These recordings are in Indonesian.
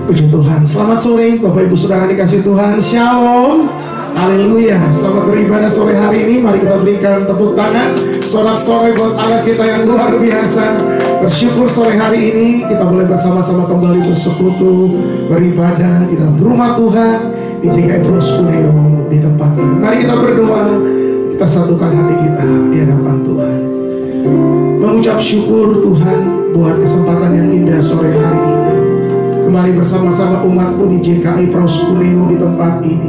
Puji Tuhan. Selamat sore Bapak Ibu Saudara dikasih Tuhan. Shalom. Haleluya. Selamat beribadah sore hari ini. Mari kita berikan tepuk tangan sorak-sorai buat Allah kita yang luar biasa. Bersyukur sore hari ini kita boleh bersama-sama kembali bersekutu, beribadah di dalam rumah Tuhan di JKM Bros Kuneo di tempat ini. Mari kita berdoa, kita satukan hati kita di hadapan Tuhan. Mengucap syukur Tuhan buat kesempatan yang indah sore hari ini. Kembali bersama-sama umatmu di JKI Pros Kuneo di tempat ini.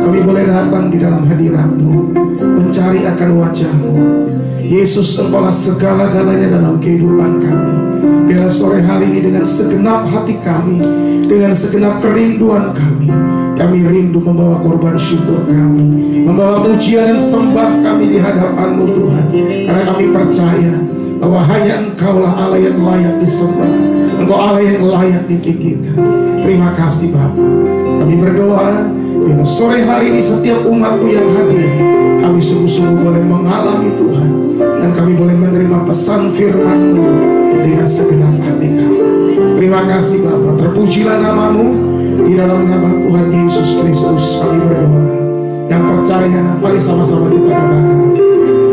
Kami boleh datang di dalam hadirat-Mu, mencari akan wajah-Mu. Yesus, Engkaulah segala-galanya dalam kehidupan kami. Biarlah sore hari ini dengan segenap hati kami, dengan segenap kerinduan kami rindu membawa korban syukur kami, membawa pujian dan sembah kami di hadapan-Mu Tuhan. Karena kami percaya bahwa hanya Engkaulah Allah yang layak disembah, Engkau Allah yang layak ditinggikan. Terima kasih Bapa. Kami berdoa bila sore hari ini setiap umat-Mu yang hadir, kami sungguh-sungguh boleh mengalami Tuhan, dan kami boleh menerima pesan firman-Mu dengan segenap hati kami. Terima kasih Bapa. Terpujilah nama-Mu. Di dalam nama Tuhan Yesus Kristus kami berdoa. Yang percaya, mari sama-sama kita katakan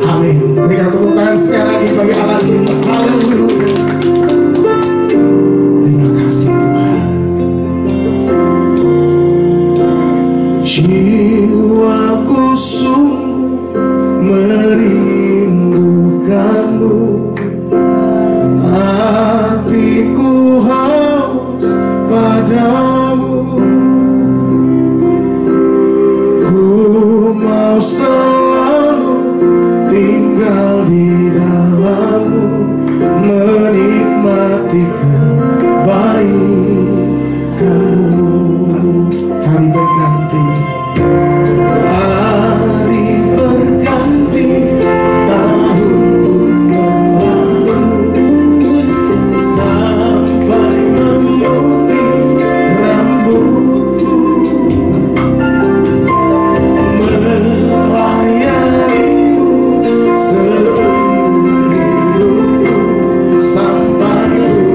amin. Berikan tepuk tangan sekali lagi bagi Allah kita. Haleluya. Terima kasih Tuhan. Jiwaku sungguh merindukan-Mu, hatiku haus padamu, ku mau selalu tinggal di dalam-Mu, menikmati kebaikan-Mu. Hari berganti, hari berganti, tahun pun berlalu, sampai memutih rambutku, melayani-Mu seumur hidupku, sampai ku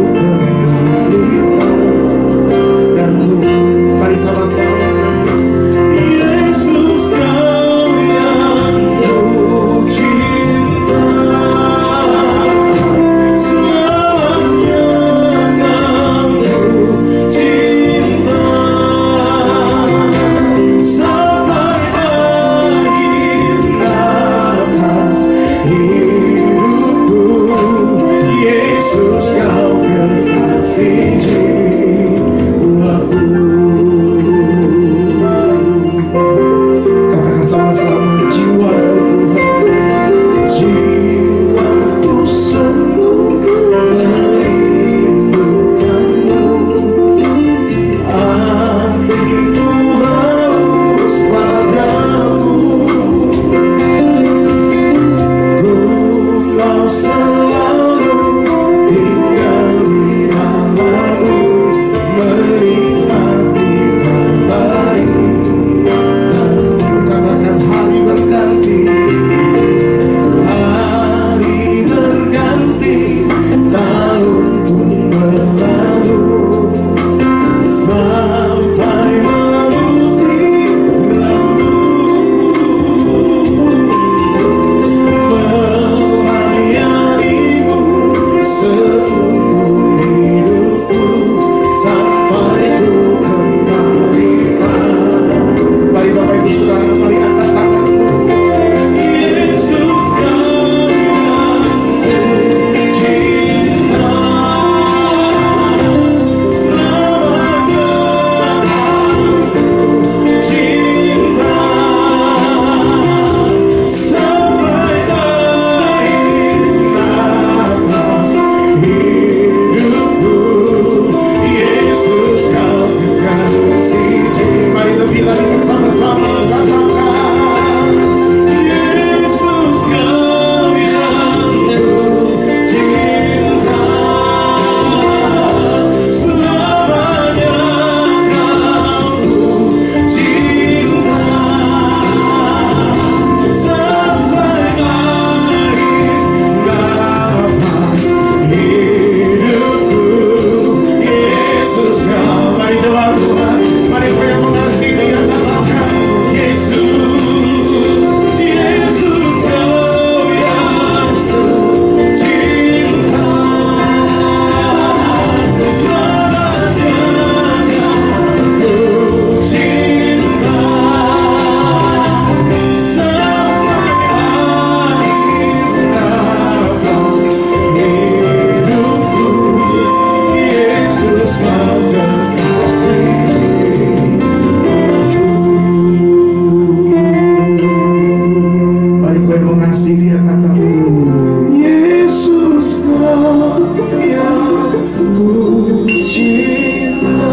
yang ku cinta,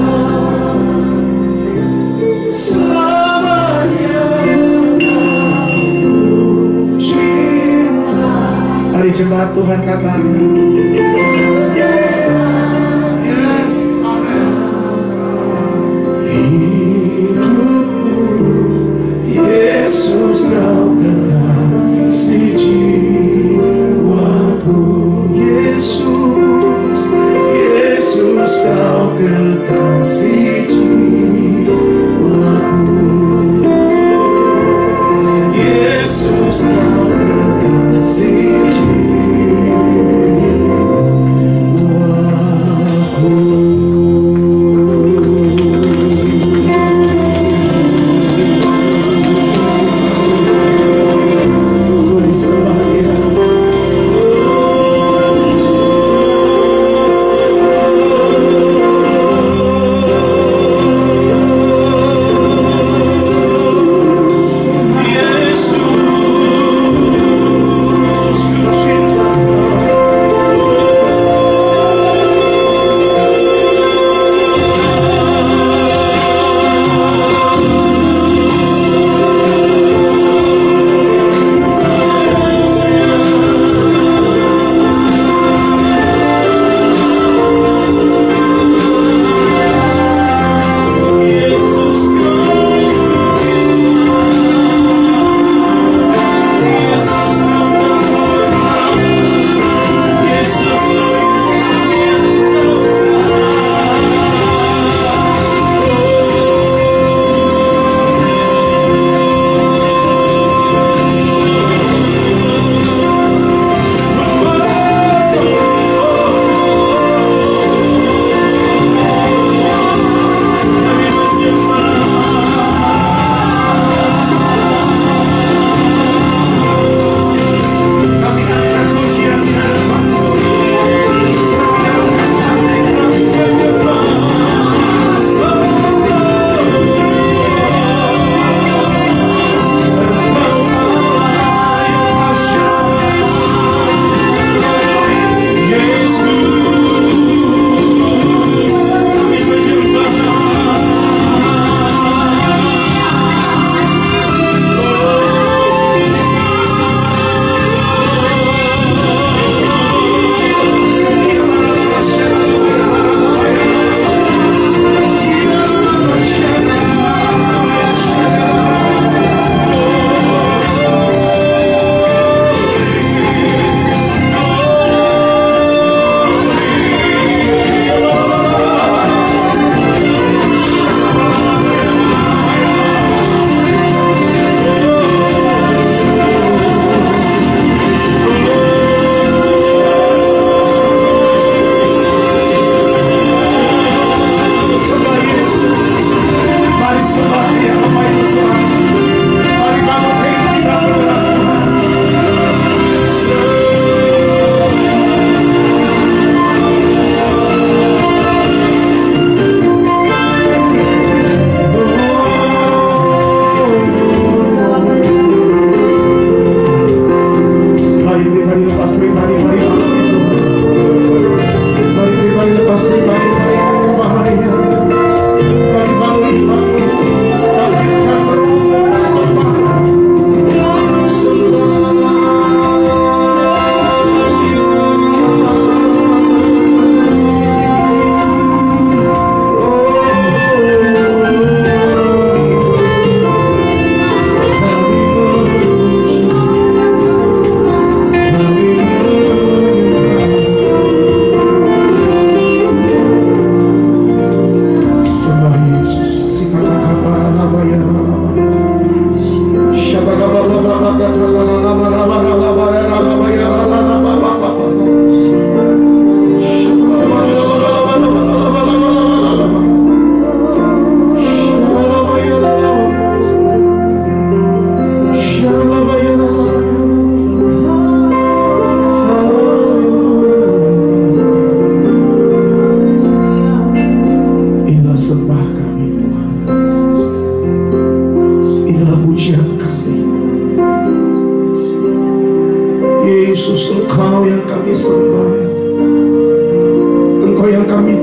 selamanya ku cinta. Mari jemaat Tuhan katakan. Yes, amen. Hidupku Yesus, kau kekasih jiwaku. Yesus, Yesus, kau kekasih jiwaku. Yesus, kau kekasih jiwaku.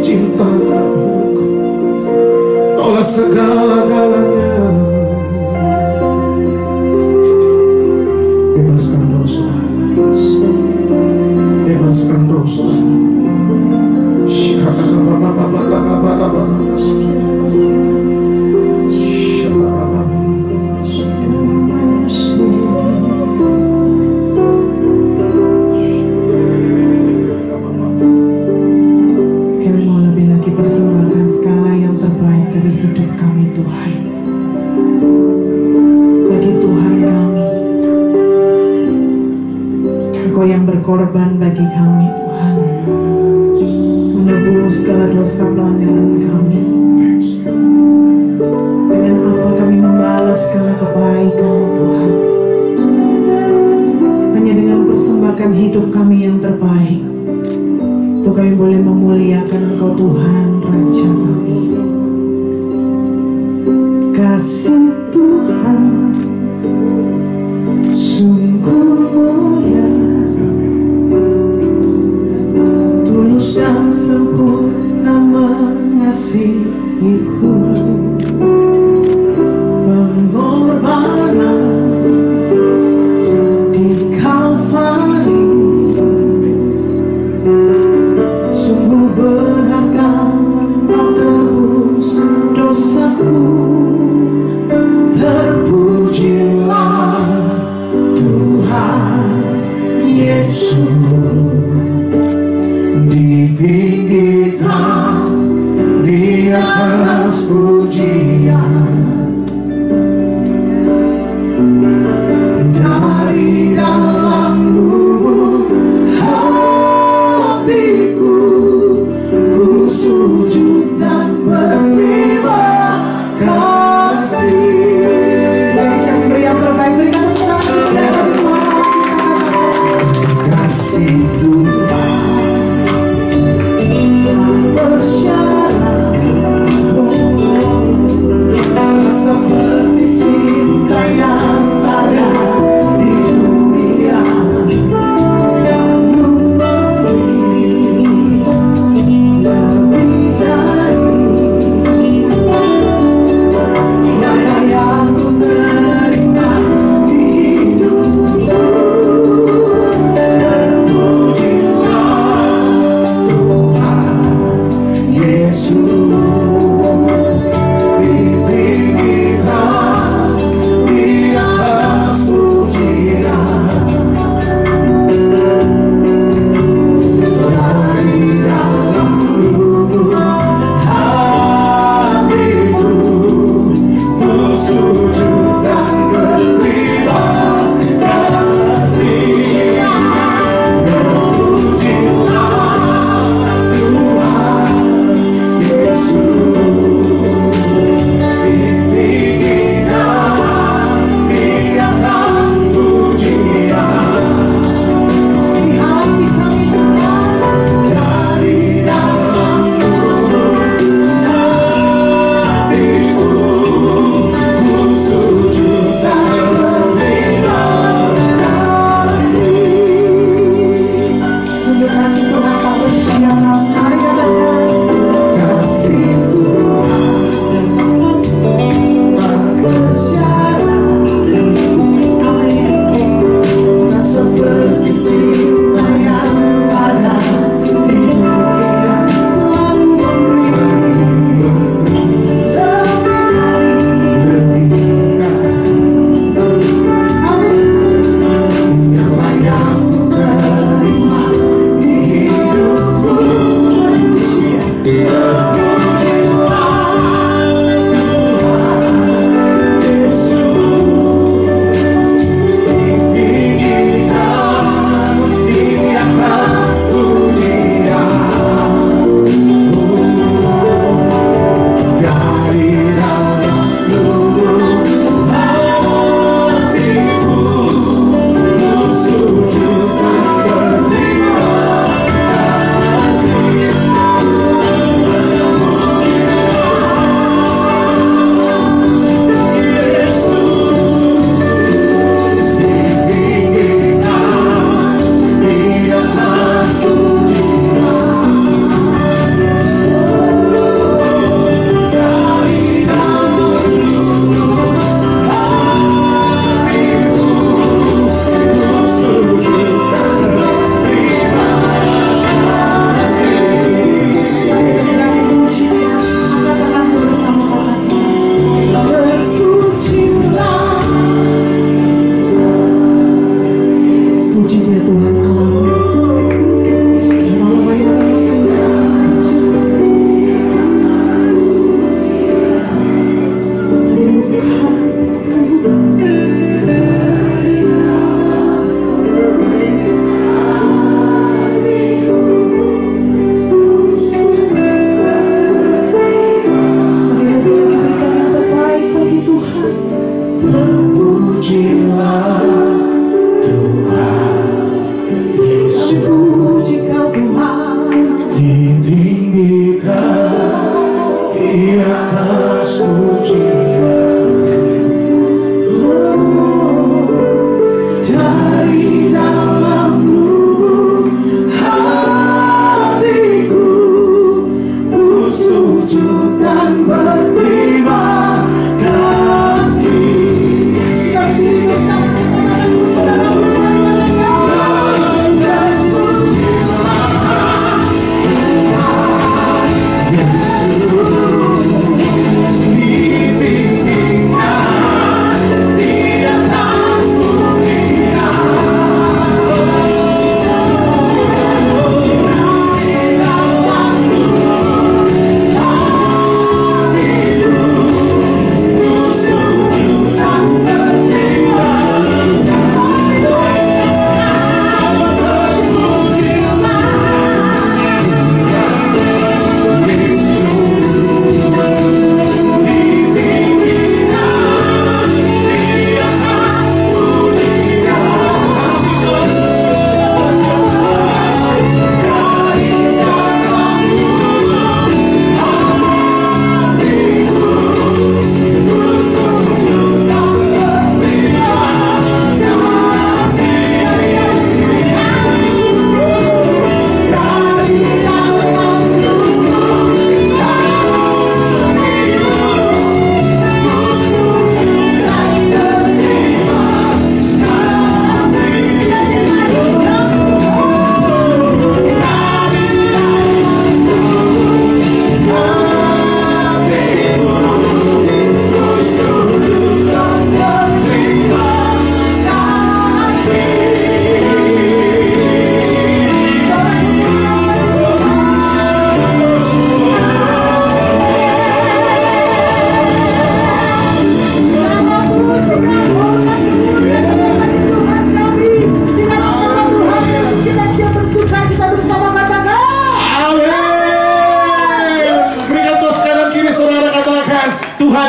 cinta padamu. Kaulah segala-galanya. Bebaskan roh saudara, bebaskan roh saudara. Kami mau lebih lagi persembahkan segala yang terbaik dari hidup kami Tuhan. Bagi Tuhan kami, Engkau yang berkorban bagi kami Tuhan, menebus segala dosa pelanggaran kami. Dengan apa kami membalas segala kebaikan Tuhan? Hanya dengan persembahkan hidup kami yang terbaik, untuk kami boleh memuliakan Engkau Tuhan, Raja kami. Kasih Tuhan sungguh mulia, tulus dan sempurna mengasihiku. Pengorbanan di Kalvari sungguh berharga, Kau tebus dosaku. Terpujilah Tuhan Yesus, ditinggikan di atas pujian. Dari dalam lubuk hatiku, ku sujud dan berterima kasih. Bagi siapa beri yang terbaik, berikan tepuk tangan. Kasih Tuhan bersyarat, seperti cinta yang ada di dunia. Selalu memberi lebih dari yang ku terima di hidupku. Terpujilah Tuhan Yesus, ditinggikan di atas pujian. Dari dalam lubuk hatiku, ku sujud dan berterima kasih. Terpujilah Tuhan Yesus, ditinggikan di atas pujian. Di hati kami dari dalam lubuk hatiku, ku sujud dan berterima kasih. Sungguh kasih Tuhan tak bersyarat. Mari katakan kasih Tuhan tak bersyarat. Amin. Tak seperti cinta yang ada di dunia. Selalu memberi lebih dari yang layak ku terima di hidupku.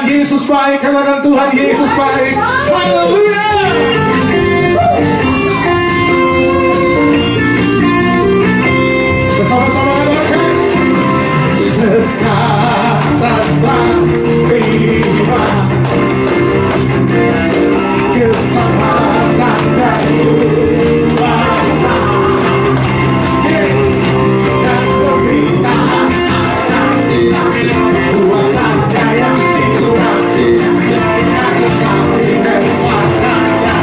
Yesus baik, katakan Tuhan Yesus baik. Haleluya. Bersama-sama katakan, sekarang tiba keselamatan dan kuasa dan pemberitaan kuasanya yang dikurang, karena kami kekuatannya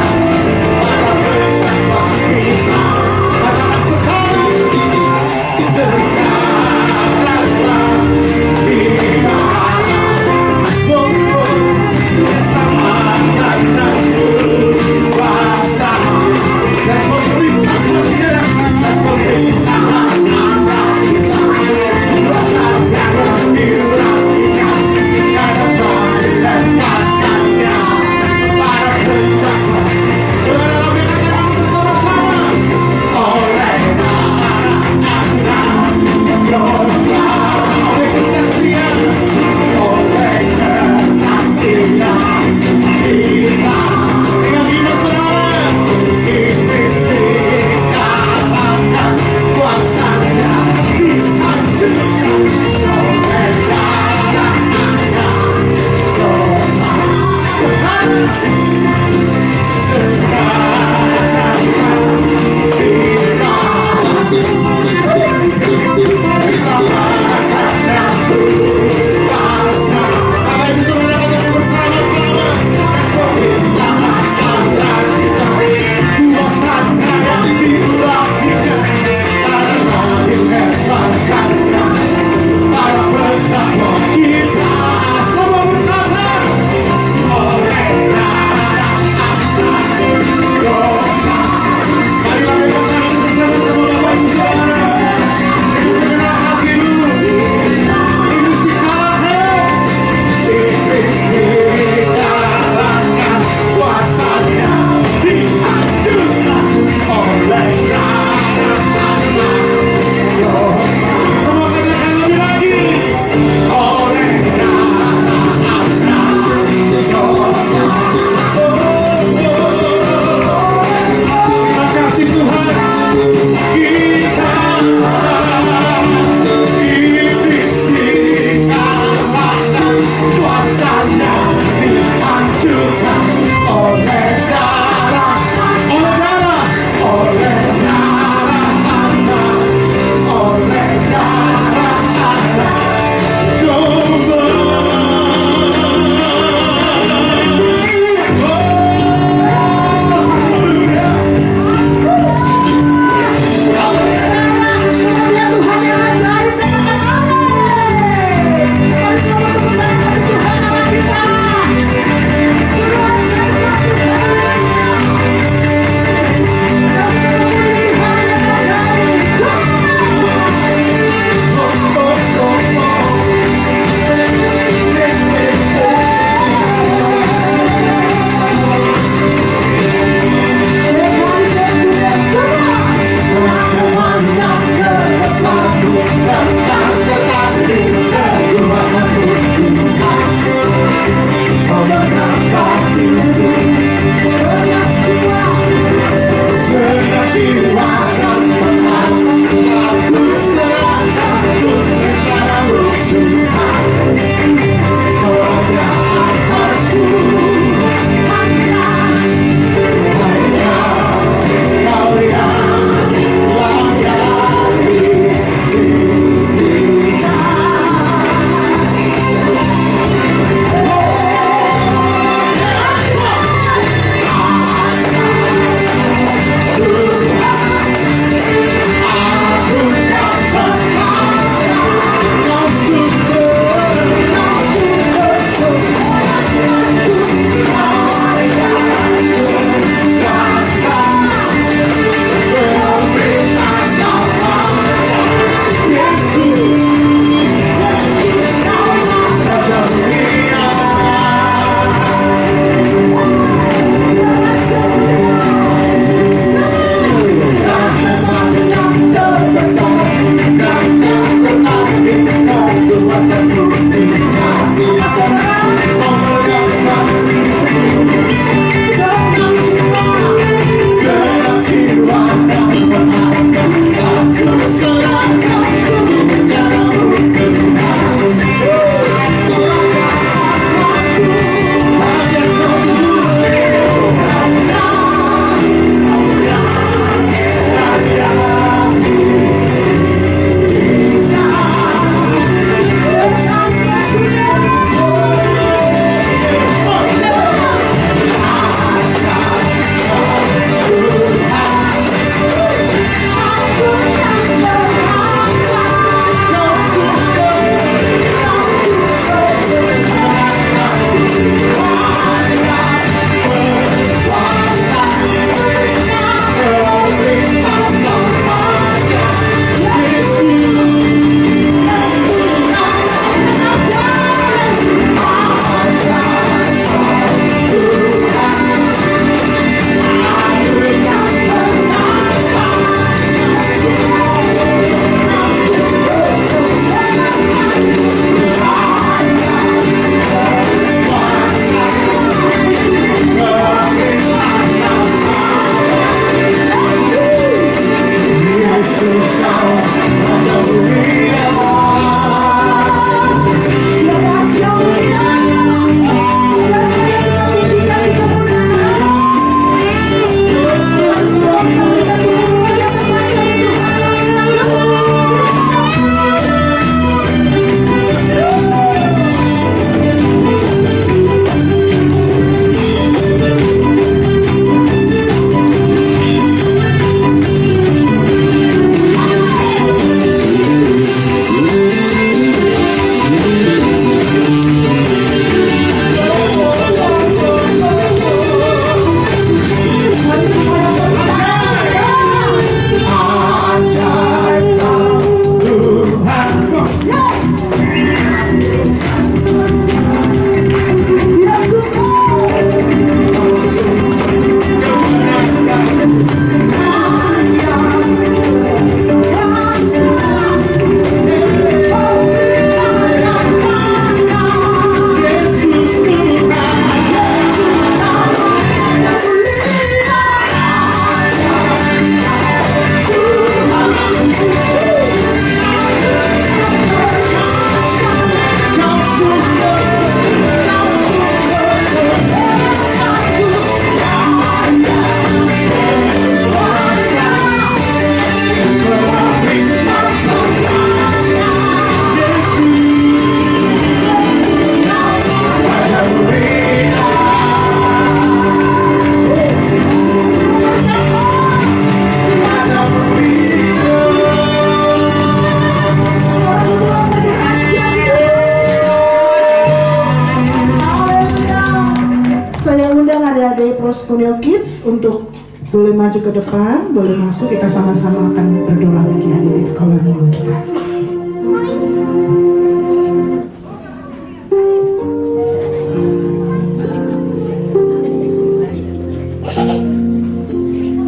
personil kids untuk boleh maju ke depan, boleh masuk, kita sama-sama akan berdoa bagi adik sekolah minggu kita.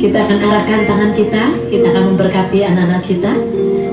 Kita akan arahkan tangan kita akan memberkati anak-anak kita.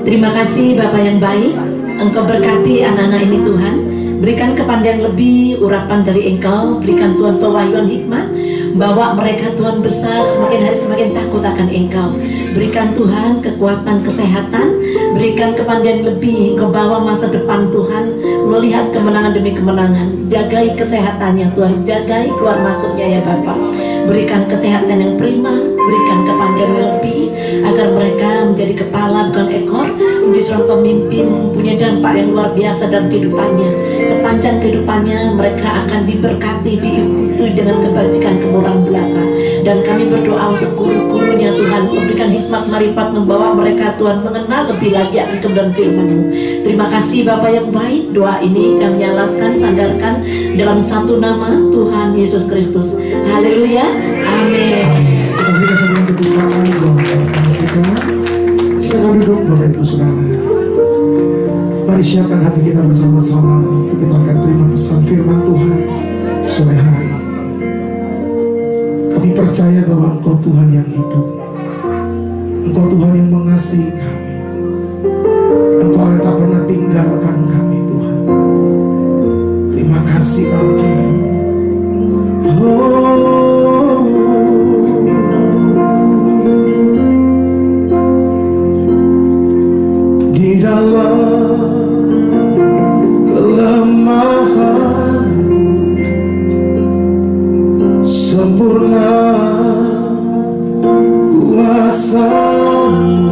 Terima kasih Bapa yang baik, Engkau berkati anak-anak ini Tuhan. Berikan kepandaian lebih, urapan dari Engkau. Berikan Tuhan pewahyuan hikmat, bawa mereka Tuhan besar, semakin hari semakin takut akan Engkau. Berikan Tuhan kekuatan kesehatan, berikan kepandaian lebih, Engkau bawa masa depan Tuhan, melihat kemenangan demi kemenangan. Jagai kesehatannya Tuhan, jagai keluar masuknya ya Bapak. Berikan kesehatan yang prima, berikan kepandaian lebih, agar mereka menjadi kepala bukan ekor, menjadi seorang pemimpin, punya dampak yang luar biasa dalam kehidupannya. Sepanjang kehidupannya mereka akan diberkati, diikuti dengan kebajikan kemurahan belaka. Dan kami berdoa untuk guru-gurunya Tuhan, memberikan hikmat marifat, membawa mereka Tuhan mengenal lebih lagi akan kebenaran firman-Mu. Terima kasih Bapa yang baik, doa ini kami nyalaskan, sandarkan dalam satu nama Tuhan Yesus Kristus. Haleluya, amin. Kita berikan sebelum tepuk tangan buat kita. Silakan duduk Bapak Ibu Saudara. Mari siapkan hati kita bersama-sama untuk kita akan terima pesan firman Tuhan sore hari. Kami percaya bahwa Engkau Tuhan yang hidup, Engkau Tuhan yang mengasihi kami, Engkau yang tak pernah tinggalkan kami Tuhan. Terima kasih Bapa. Di dalam kelemahan sempurna kuasa-Mu,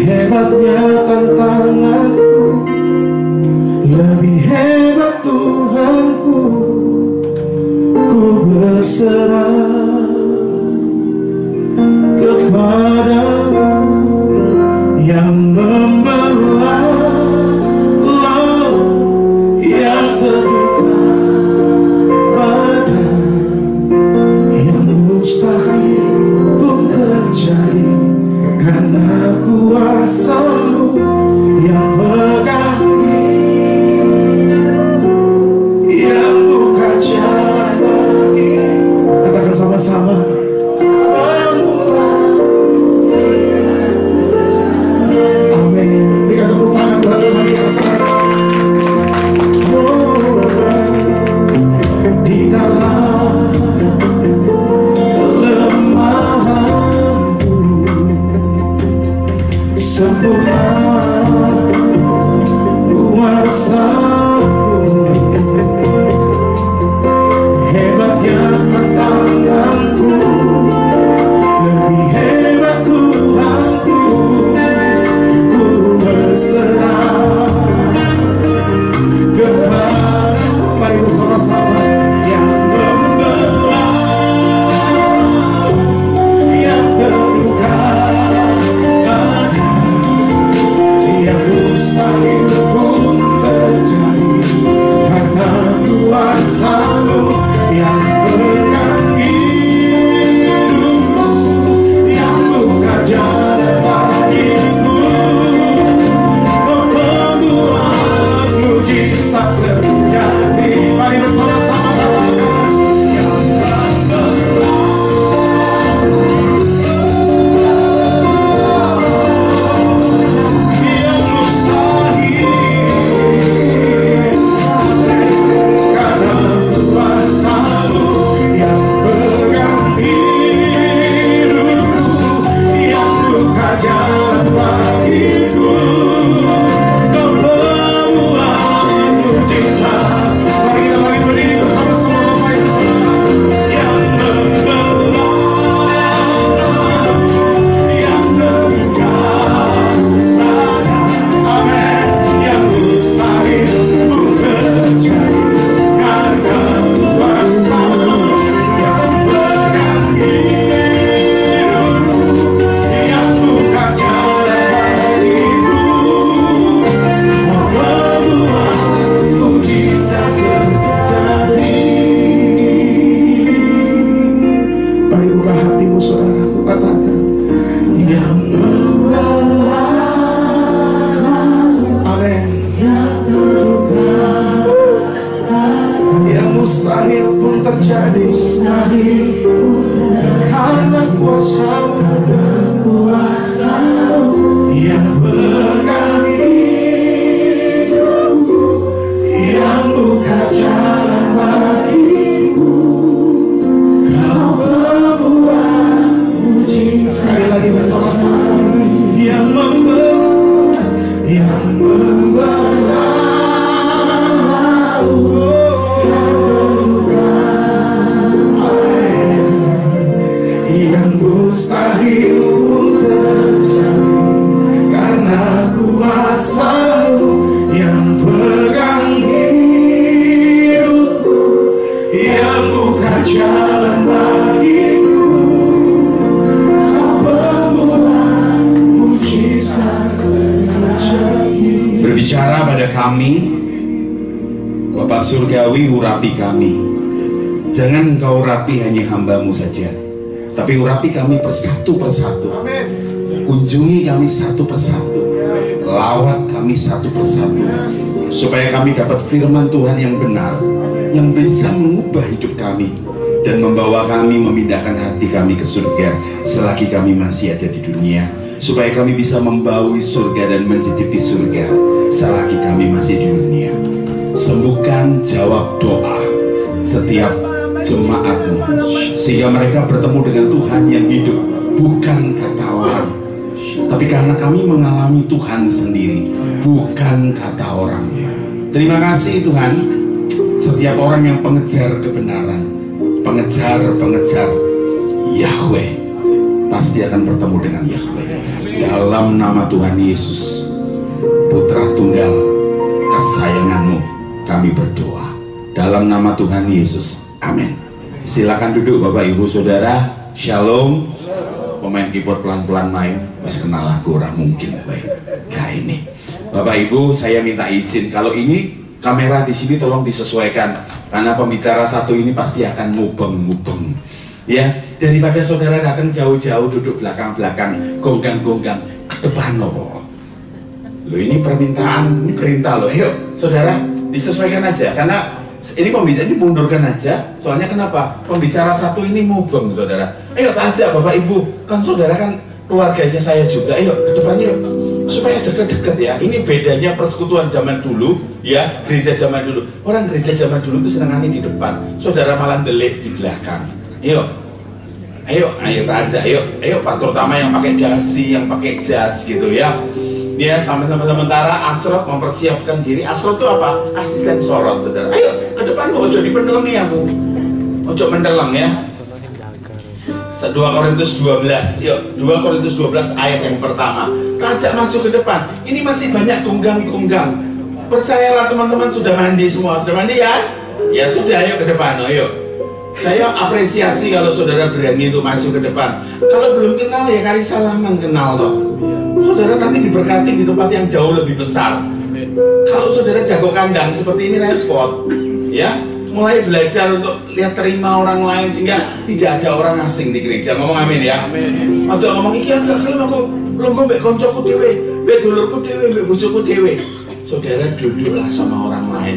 hebatnya tantanganku, lebih hebat Tuhanku. Ku berserah kepada-Mu yang membelah laut yang terbuka, pada yang mustahil pun terjadi karena kuasa-Mu yang pegang, yang buka jalan bagi. Katakan sama-sama. Amin. Berikan tepuk tangan buat Tuhan kita sekarang. Di dalam kelemahanku sempurna kuasa-Mu, hebatnya tantanganku, lebih hebat Tuhanku. Ku berserah kepada, mari bersama-sama, yang membelah, yang terbuka, pada yang mustahil pun terjadi jalan bagiku, kau permulaan mujizat sejati. Berbicara pada kami, Bapa Surgawi, urapi kami. Jangan Engkau urapi hanya hamba-Mu saja, tapi urapi kami persatu persatu. Kunjungi kami satu persatu, lawat kami satu persatu, supaya kami dapat firman Tuhan yang benar, yang bisa mengubah hidup kami dan membawa kami memindahkan hati kami ke surga selagi kami masih ada di dunia, supaya kami bisa membaui surga dan mencicipi surga selagi kami masih di dunia. Sembuhkan, jawab doa setiap jemaat-Mu, sehingga mereka bertemu dengan Tuhan yang hidup, bukan kata orang, tapi karena kami mengalami Tuhan sendiri, bukan kata orang. Terima kasih Tuhan. Setiap orang yang pengejar kebenaran, pengejar Yahweh, pasti akan bertemu dengan Yahweh. Dalam nama Tuhan Yesus, Putra Tunggal kesayangan-Mu, kami berdoa. Dalam nama Tuhan Yesus, amin. Silakan duduk Bapak Ibu Saudara. Shalom. Pemain keyboard pelan-pelan main, masih kenal lagu orang mungkin ini. Bapak Ibu, saya minta izin, kalau ini kamera di sini tolong disesuaikan, karena pembicara satu ini pasti akan mubeng ya. Daripada saudara datang jauh-jauh duduk belakang-belakang, gonggang-gonggang ke depan loh. Ini permintaan, ini perintah loh. Ayo saudara, disesuaikan aja, karena ini pembicara ini mundurkan aja. Soalnya kenapa? Pembicara satu ini mubeng saudara. Ayo ajak Bapak Ibu, kan saudara kan keluarganya saya juga. Ayo ke depan yuk, supaya dekat-dekat ya. Ini bedanya persekutuan zaman dulu ya, gereja zaman dulu. Orang gereja zaman dulu itu senangannya di depan, saudara malah delik di belakang. Ayo ajak, ayo Pak, terutama yang pakai dasi, yang pakai jas gitu ya. Ya, sementara Asrot mempersiapkan diri. Asrot itu apa? Asisten sorot, saudara. Ayo ke depan, ojo dipendeleng ya, Bu. Ojo mendeleng ya. 2 Korintus 12, yuk 2 Korintus 12 ayat yang pertama. Ajak maju ke depan. Ini masih banyak tunggang-tunggang. Percayalah teman-teman, sudah mandi semua. Sudah mandi kan? Ya sudah, ayo ke depan, ayo. Saya apresiasi kalau saudara berani untuk maju ke depan. Kalau belum kenal ya kali salaman, kenal toh. Saudara nanti diberkati di tempat yang jauh lebih besar. Kalau saudara jago kandang seperti ini repot, ya. Mulai belajar untuk lihat terima orang lain sehingga tidak ada orang asing di gereja. Ngomong amin ya. Aja ngomong iki agak kelem aku lungguh mbek koncoku dhewe, mbek dulurku dhewe, mbek bojoku dhewe. Saudara duduklah sama orang lain.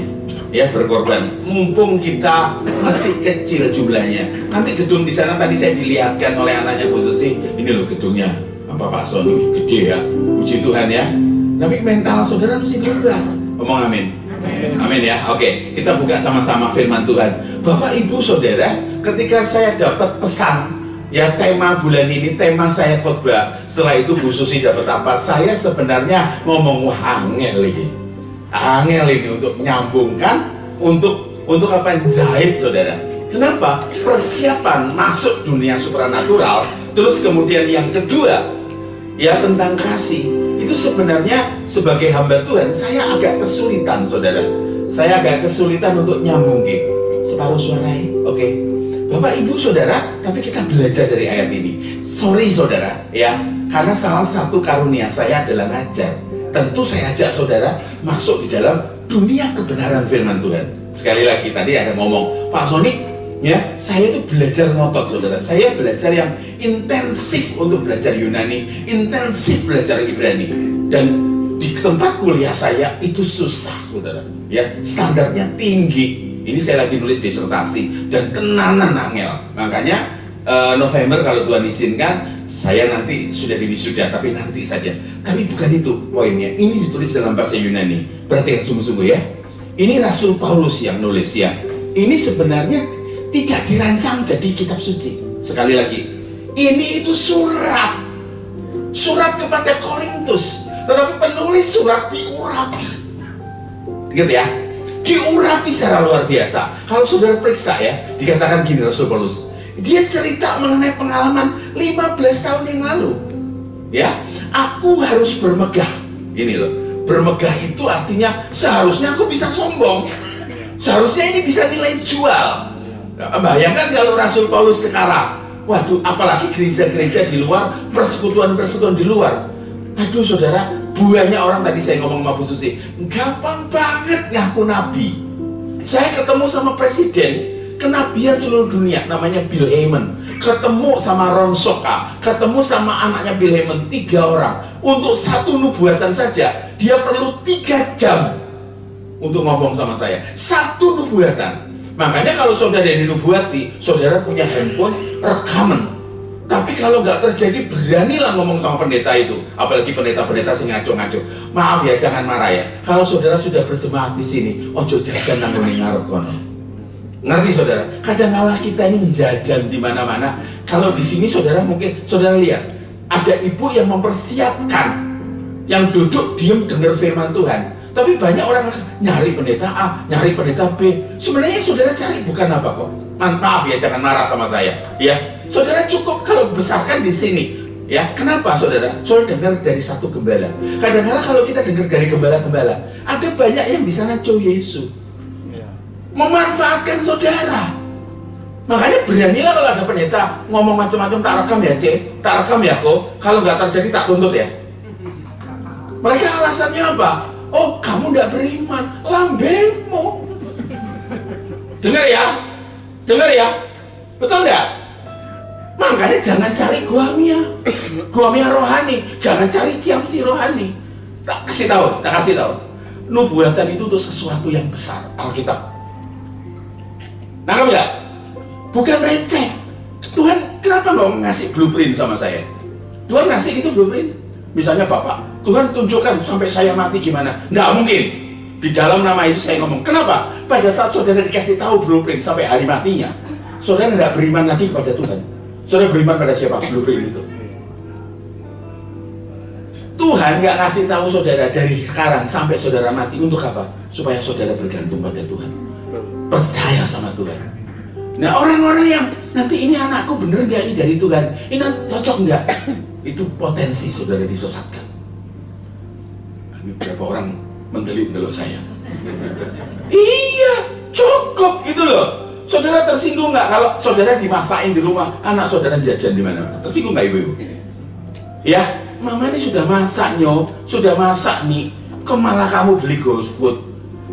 Ya, berkorban. Mumpung kita masih kecil jumlahnya. Nanti gedung di sana tadi saya dilihatkan oleh anaknya Bu Susi. Ini loh gedungnya. Pak Sony gede ya, puji Tuhan ya. Tapi mental saudara mesti berubah. Ngomong amin. Amin ya. Oke, kita buka sama-sama firman Tuhan. Bapak Ibu Saudara, ketika saya dapat pesan ya tema bulan ini, tema saya khotbah, setelah itu Bu Susi dapat apa? Saya sebenarnya ngomong angel ini untuk menyambungkan, untuk apa? Jahit saudara. Kenapa? Persiapan masuk dunia supranatural. Terus kemudian yang kedua ya tentang kasih. Itu sebenarnya sebagai hamba Tuhan saya agak kesulitan saudara. Saya agak kesulitan untuk nyambung separuh suarai. Oke. Bapak Ibu Saudara, tapi kita belajar dari ayat ini. Sorry saudara ya, karena salah satu karunia saya adalah ngajar. Tentu saya ajak saudara masuk di dalam dunia kebenaran firman Tuhan. Sekali lagi tadi ada ngomong Pak Sony ya, saya itu belajar ngotot saudara. Saya belajar yang intensif untuk belajar Yunani, intensif belajar Ibrani, dan di tempat kuliah saya itu susah saudara ya, standarnya tinggi. Ini saya lagi nulis disertasi dan kenanan angel. Makanya November kalau Tuhan izinkan saya nanti sudah diwisuda, tapi nanti saja. Tapi bukan itu poinnya. Ini ditulis dalam bahasa Yunani. Perhatikan sungguh-sungguh ya. Ini Rasul Paulus yang nulis ya. Ini sebenarnya tidak dirancang jadi kitab suci. Sekali lagi, ini itu surat kepada Korintus, tetapi penulis surat diurapi, gitu ya, diurapi secara luar biasa. Kalau saudara periksa ya, dikatakan gini Rasul Paulus, dia cerita mengenai pengalaman 15 tahun yang lalu. Ya, aku harus bermegah. Ini loh, bermegah itu artinya seharusnya aku bisa sombong, seharusnya ini bisa nilai jual. Nah, bayangkan kalau Rasul Paulus sekarang, waduh, apalagi gereja-gereja di luar, persekutuan-persekutuan di luar. Aduh saudara, banyak orang tadi saya ngomong sama Bu Susi, gampang banget ngaku nabi. Saya ketemu sama presiden kenabian seluruh dunia, namanya Bill Heyman. Ketemu sama Ron Soka, ketemu sama anaknya Bill Heyman, 3 orang. Untuk satu nubuatan saja, dia perlu 3 jam untuk ngomong sama saya. Satu nubuatan. Makanya kalau saudara yang dinubuati, saudara punya handphone, rekaman. Tapi kalau nggak terjadi, beranilah ngomong sama pendeta itu. Apalagi pendeta-pendeta sing ngaco-ngaco. Maaf ya, jangan marah ya. Kalau saudara sudah berjemaat di sini, ojo jajan nang ngene ngarep kono. Ngerti saudara? Kadang-kala kita ini jajan di mana-mana. Kalau di sini saudara mungkin saudara lihat ada ibu yang mempersiapkan, yang duduk diam dengar firman Tuhan. Tapi banyak orang nyari pendeta A, nyari pendeta B. Sebenarnya yang saudara cari bukan apa kok. Maaf ya, jangan marah sama saya. Ya, saudara cukup kalau besarkan di sini. Ya, kenapa saudara? Saudara dengar dari satu gembala. Kadang-kala kalau kita dengar dari gembala-gembala, ada banyak yang di sana Joe Yesus memanfaatkan saudara. Makanya beranilah kalau ada pendeta ngomong macam-macam, tak rekam ya C, tak rekam ya kok. Kalau nggak terjadi tak tuntut ya. Mereka alasannya apa? Oh, kamu tidak beriman, lambemu. Dengar ya, betul nggak? Makanya jangan cari guamia rohani, jangan cari ciamsi rohani. Tak kasih tahu. Nubuatan itu tuh sesuatu yang besar, Alkitab. Nangkap ya? Bukan receh. Tuhan kenapa nggak ngasih blueprint sama saya? Tuhan ngasih itu blueprint. Misalnya Bapak, Tuhan tunjukkan sampai saya mati gimana? Nggak mungkin. Di dalam nama Yesus saya ngomong. Kenapa? Pada saat saudara dikasih tahu blueprint sampai hari matinya, saudara tidak beriman lagi kepada Tuhan. Saudara beriman pada siapa? Blueprint itu. Tuhan nggak ngasih tahu saudara dari sekarang sampai saudara mati untuk apa? Supaya saudara bergantung pada Tuhan, percaya sama Tuhan. Nah, orang-orang yang nanti ini anakku bener nggak ini dari Tuhan, ini cocok nggak? Itu potensi saudara disesatkan. Ini berapa orang mendelik saya? Iya, cukup gitu loh. Saudara tersinggung nggak kalau saudara dimasakin di rumah, anak saudara jajan di mana? Tersinggung nggak ibu-ibu? Ya, mama ini sudah masak sudah masak nih, kok malah kamu beli GoFood?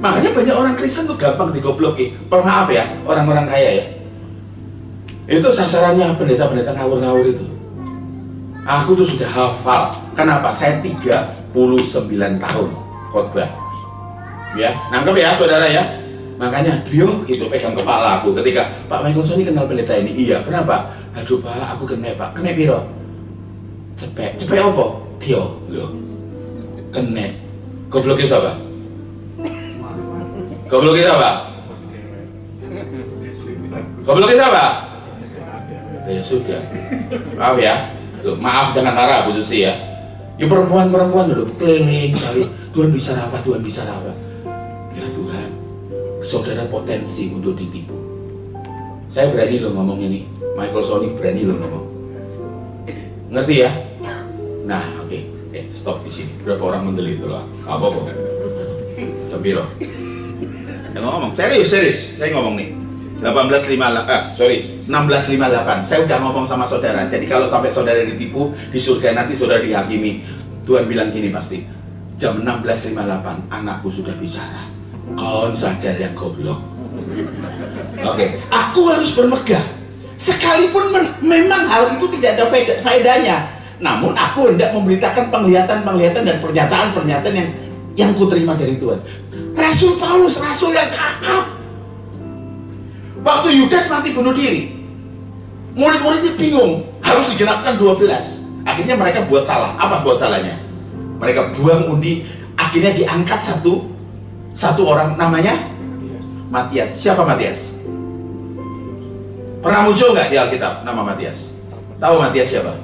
Makanya banyak orang Kristen tuh gampang digobloki. Maaf ya, orang-orang kaya ya. Itu sasarannya pendeta-pendeta ngawur-ngawur itu. Aku tuh sudah hafal. Kenapa? Saya 39 tahun khotbah. Ya, nangkep ya saudara ya. Makanya beliau gitu pegang kepala aku ketika Pak Michael Sony kenal pendeta ini. Iya, kenapa? Aduh Pak, aku kena Pak. Kena piro? Cepet apa? Tio, loh. Kena. Gobloknya siapa? Gobloknya siapa? Gobloknya siapa? Ya sudah. Maaf ya. Loh, maaf dengan marah Bu Susi ya. Ya perempuan-perempuan dulu keliling cari Tuhan bisa apa? Ya Tuhan, saudara potensi untuk ditipu. Saya berani loh ngomong ini. Michael Sony berani loh ngomong. Ngerti ya? Nah, oke. Stop di sini. Berapa orang mendelit loh? Apa kok? Cembiro. Yang ngomong serius. Saya ngomong nih. 1658. Saya udah ngomong sama saudara. Jadi kalau sampai saudara ditipu di surga nanti saudara dihakimi. Tuhan bilang gini pasti. Jam 16.58 anakku sudah bicara. Kau saja yang goblok. Oke. Aku harus bermegah. Sekalipun memang hal itu tidak ada faedahnya. Namun aku hendak memberitakan penglihatan-penglihatan dan pernyataan-pernyataan yang kuterima dari Tuhan. Rasul Paulus, rasul yang kakap. Waktu Yudas mati bunuh diri, murid-muridnya bingung, harus digenapkan 12. Akhirnya mereka buat salah. Apa buat salahnya? Mereka buang undi. Akhirnya diangkat satu orang namanya Matias. Siapa Matias? Pernah muncul nggak di Alkitab nama Matias? Tahu Matias siapa?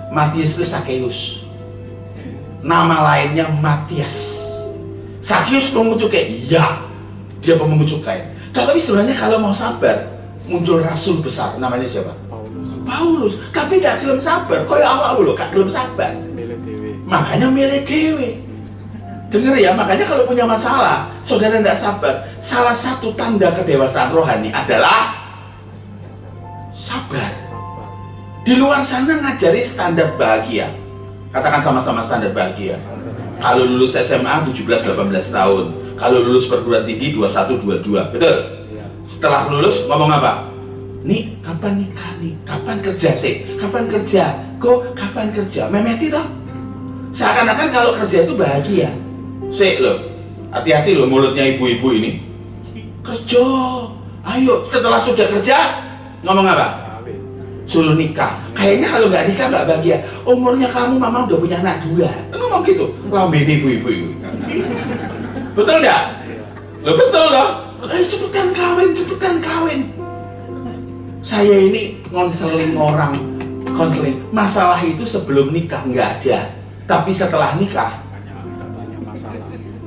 Matias itu Sakeus. Nama lainnya Matias. Sakeus pemungut cukai. Iya, dia pemungut cukai. Tapi sebenarnya kalau mau sabar, muncul rasul besar, namanya siapa? Paulus. Tapi tidak gelem sabar. Kayak awak loh, gak gelem sabar. Makanya milih dewe. Dengar ya, makanya kalau punya masalah, saudara tidak sabar. Salah satu tanda kedewasaan rohani adalah Di luar sana ngajari standar bahagia. Katakan sama-sama standar bahagia. Kalau lulus SMA 17-18 tahun, kalau lulus perguruan tinggi 21-22, betul? Setelah lulus ngomong apa? Nih, kapan nikah nih? Kapan kerja sih? Kapan kerja? Kok kapan kerja? Memeti toh? Seakan-akan kalau kerja itu bahagia. Sik loh, hati-hati loh mulutnya ibu-ibu ini. Kerja, ayo. Setelah sudah kerja, ngomong apa? Suruh nikah. Kayaknya kalau nggak nikah nggak bahagia. Umurnya kamu, mama udah punya anak 2. Ngomong gitu. Lambe ibu-ibu itu. Betul nggak? Loh betul loh. Ayo cepetan kawin, cepetan kawin. Saya ini konseling orang, konseling. Masalah itu sebelum nikah nggak ada, tapi setelah nikah.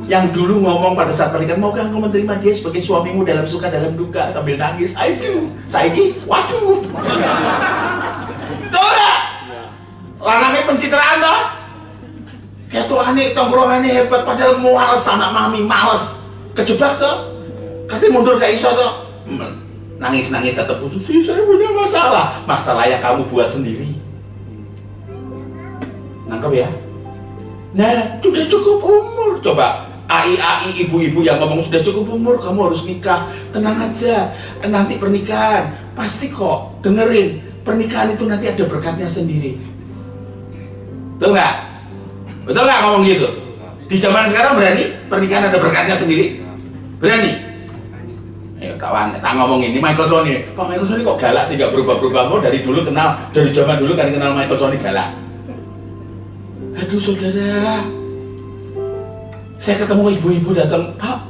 Yang dulu ngomong pada saat pernikahan, maukah engkau menerima dia sebagai suamimu dalam suka dalam duka, sambil nangis? I do. Saiki, waduh. Coba. Lanangnya pencitraan toh. Ketuane tongkrongannya hebat, padahal males anak mami, males. Kejebak toh. Katanya mundur gak iso toh. Nangis-nangis tetap putus. Sih, saya punya masalah. Masalah yang kamu buat sendiri. Nangkep ya? Nah, sudah cukup umur. Coba AI ibu-ibu yang ngomong sudah cukup umur, kamu harus nikah. Tenang aja, nanti pernikahan pasti kok. Dengerin, pernikahan itu nanti ada berkatnya sendiri. Betul nggak? Betul nggak ngomong gitu? Di zaman sekarang berani pernikahan ada berkatnya sendiri? Berani? Ayo kawan, tak ngomong ini Michael Sony. Pak Michael Sony kok galak sih, nggak berubah-berubah. Mau dari dulu kenal, dari zaman dulu kan kenal Michael Sony galak. Aduh saudara, saya ketemu ibu-ibu datang, Pak,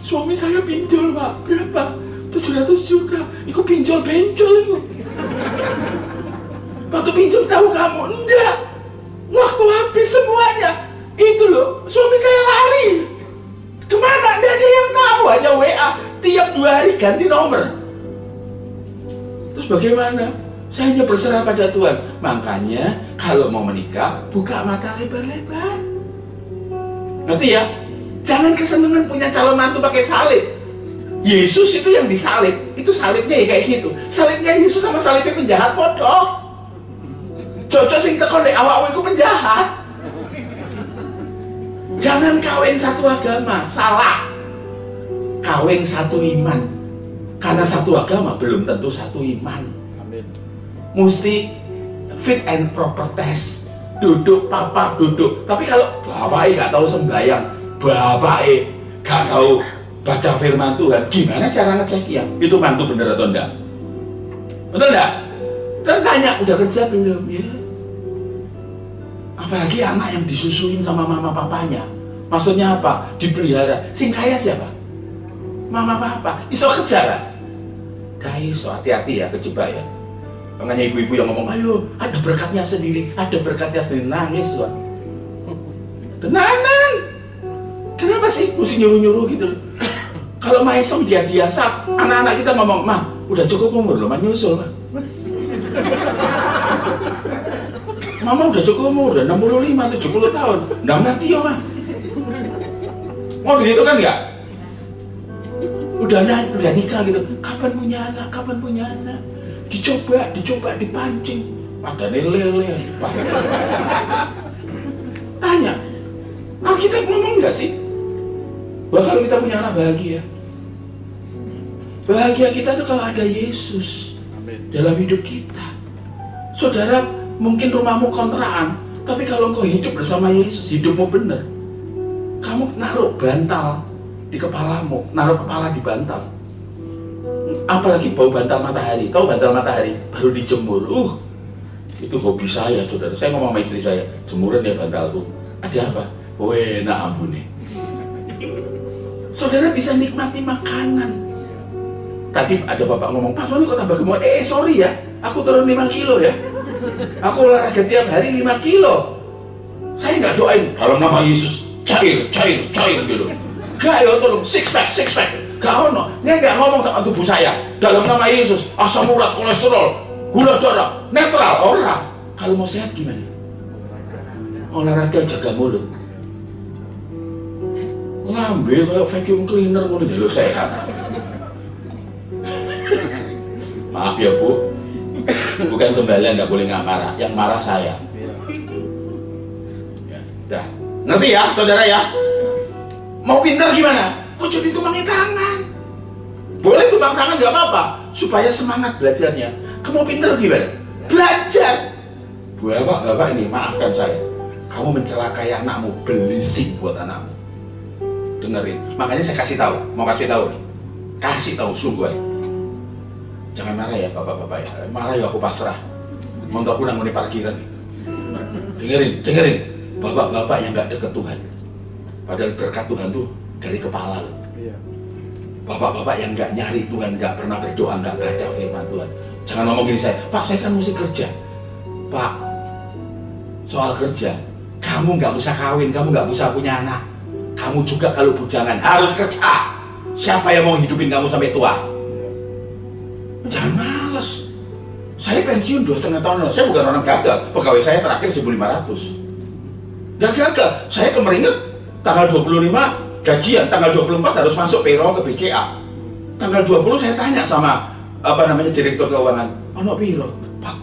suami saya pinjol Pak, berapa? 700 juta. Itu pinjol benjol itu. Waktu pinjol tahu kamu? Enggak. Waktu habis semuanya. Itu loh, suami saya lari. Kemana? Enggak ada yang tahu, hanya WA. Tiap 2 hari ganti nomor. Terus bagaimana? Saya hanya berserah pada Tuhan. Makanya kalau mau menikah, buka mata lebar-lebar. Ngerti ya? Jangan kesenangan punya calon mantu pakai salib. Yesus itu yang disalib, itu salibnya ya kayak gitu. Salibnya Yesus sama salibnya penjahat bodoh. Cocok sing tekon nek awakmu iku penjahat. Jangan kawin satu agama, salah. Kawin satu iman. Karena satu agama belum tentu satu iman. Mesti fit and proper test. Duduk papa duduk. Tapi kalau bapaknya nggak tahu sembahyang, bapaknya nggak tahu baca firman Tuhan, gimana cara ngecek ya itu mantu bener atau enggak? Betul enggak? Dan tanya udah kerja belum ya? Apalagi anak yang disusuin sama mama papanya. Maksudnya apa? Dipelihara. Sing kaya siapa? Mama papa. Iso kerja kan? Kaya iso, hati-hati ya, kejebak ya. Makanya ibu-ibu yang ngomong, ayo ada berkatnya sendiri, ada berkatnya sendiri, nangis Wak. Tenanan. Kenapa sih mesti nyuruh-nyuruh gitu? Kalau maesong dia biasa, anak-anak kita ngomong, mah udah cukup umur loh, mah nyusul mah. Mama udah cukup umur, udah 65, 70 tahun, nggak mati ya mah. Mau begitu kan nggak? Udah nikah gitu, kapan punya anak, kapan punya anak? Dicoba dipancing, ada lele dipancing. Tanya, Alkitab ngomong nggak sih? Bahwa kalau kita punya anak bahagia, bahagia kita tuh kalau ada Yesus dalam hidup kita. Saudara, mungkin rumahmu kontrakan, tapi kalau engkau hidup bersama Yesus, hidupmu benar. Kamu naruh bantal di kepalamu, naruh kepala di bantal. Apalagi bau bantal matahari. Tahu bantal matahari baru dijemur. Itu hobi saya, saudara. Saya ngomong sama istri saya, jemuran ya bantalku. Ada apa? Enak ampun nih. Saudara bisa nikmati makanan. Tadi ada bapak ngomong, Pak Sony kok tambah gemuk? Sorry ya, aku turun 5 kilo ya. Aku olahraga tiap hari 5 kilo. Saya nggak doain dalam nama Yesus cair gitu. Gak ya, tolong six pack. Gak ono. Dia nggak ngomong sama tubuh saya dalam nama Yesus asam urat, kolesterol, gula darah netral. Orang kalau mau sehat gimana? Olahraga, jaga mulut. Lambe kayak vacuum cleaner ngono lho sehat. Maaf ya Bu, Bukan gembala nggak boleh nggak marah, yang marah saya. Ya, dah. Ngerti ya, saudara ya? Mau pintar gimana? Kok jadi tumpangin tangan? Boleh tumpang tangan nggak apa-apa, supaya semangat belajarnya. Kamu pintar gimana? Belajar. Bapak ini, maafkan saya. Kamu mencelakai anakmu, belisik buat anakmu. Dengerin. Makanya saya kasih tahu, mau kasih tahu nih. Kasih tahu sungguh. Jangan marah ya bapak-bapak ya. Marah ya aku pasrah. Mau aku nanggung di parkiran. Dengerin. Bapak-bapak yang nggak deket Tuhan. Padahal berkat Tuhan tuh dari kepala loh. Bapak-bapak yang nggak nyari Tuhan, nggak pernah berdoa, nggak baca firman Tuhan. Jangan ngomong gini saya, Pak saya kan mesti kerja. Pak, soal kerja, kamu nggak usah kawin, kamu nggak usah punya anak. Kamu juga kalau bujangan harus kerja. Siapa yang mau hidupin kamu sampai tua? Jangan males. Saya pensiun 2,5 tahun lalu. Saya bukan orang gagal. Pegawai saya terakhir 1.500. Gak gagal. Saya kemeringet tanggal 25 gajian, tanggal 24 harus masuk payroll ke BCA. Tanggal 20 saya tanya sama direktur keuangan, ono piro? Pak,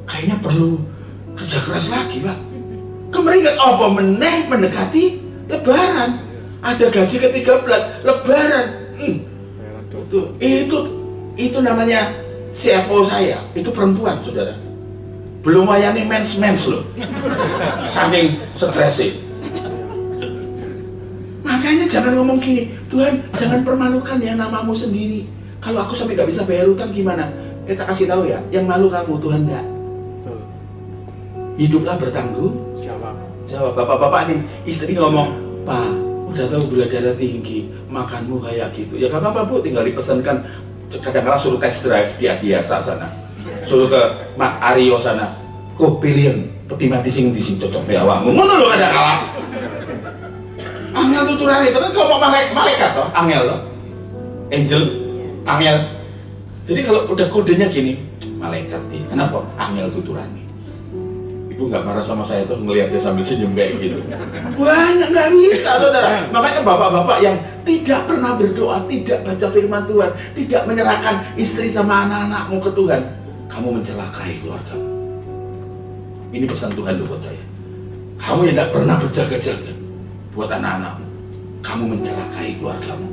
kayaknya perlu kerja keras lagi, Pak. Kemeringet apa meneh mendekati Lebaran. Ada gaji ke-13 Lebaran. Itu namanya CFO saya. Itu perempuan, saudara. Belum wayani mens loh. Saking stresnya. Makanya jangan ngomong gini, Tuhan jangan permalukan ya namamu sendiri. Kalau aku sampai gak bisa bayar utang gimana? Kita kasih tahu ya, yang malu kamu, Tuhan enggak. Hiduplah bertanggung jawab. Bapak-bapak sih, istri ngomong, Pak, udah tahu gula darah tinggi, makanmu kayak gitu. Ya gak apa-apa Bu, tinggal dipesankan. Kadang-kadang suruh test drive di Adiasa sana, suruh ke Mak Aryo sana. Kok pilih peti mati sing cocok be awakmu. Ngono lho kadang kalah. Angel tuturan itu kan kalau malaikat toh, angel toh. Angel, angel. Jadi kalau udah kodenya gini, malaikat nih. Kenapa? Angel tuturan nih. Ibu nggak marah sama saya tuh ngelihatnya sambil senyum kayak gitu. Banyak nggak bisa, saudara. Makanya bapak-bapak yang tidak pernah berdoa, tidak baca firman Tuhan, tidak menyerahkan istri sama anak-anakmu ke Tuhan, kamu mencelakai keluarga. Ini pesan Tuhan buat saya. Kamu yang nggak pernah berjaga-jaga buat anak-anakmu, kamu mencelakai keluargamu.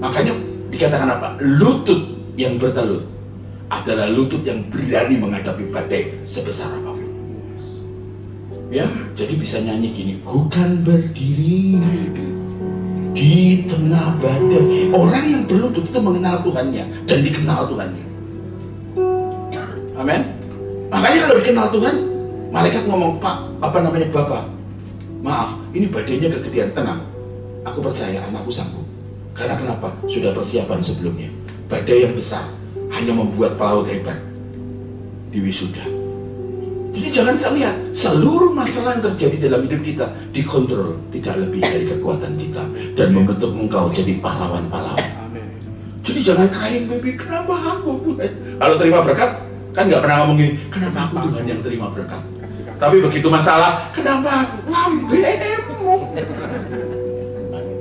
Makanya dikatakan apa? Lutut yang bertelut adalah lutut yang berani menghadapi badai sebesar apapun. Ya, jadi bisa nyanyi gini, ku kan berdiri di tengah badai. Orang yang berlutut itu mengenal Tuhannya dan dikenal Tuhannya. Amin. Makanya kalau dikenal Tuhan, malaikat ngomong, Pak, Bapak, maaf, ini badainya kegedean, tenang. Aku percaya anakku sanggup. Karena kenapa? Sudah persiapan sebelumnya. Badai yang besar hanya membuat pelaut hebat di wisuda. Jadi jangan lihat seluruh masalah yang terjadi dalam hidup kita dikontrol tidak lebih dari kekuatan kita dan membentuk engkau jadi pahlawan-pahlawan. Jadi jangan crying baby, kenapa aku Tuhan? Kalau terima berkat kan nggak pernah ngomong gini, kenapa aku Tuhan yang terima berkat? Tapi begitu masalah, kenapa aku? Lambemu.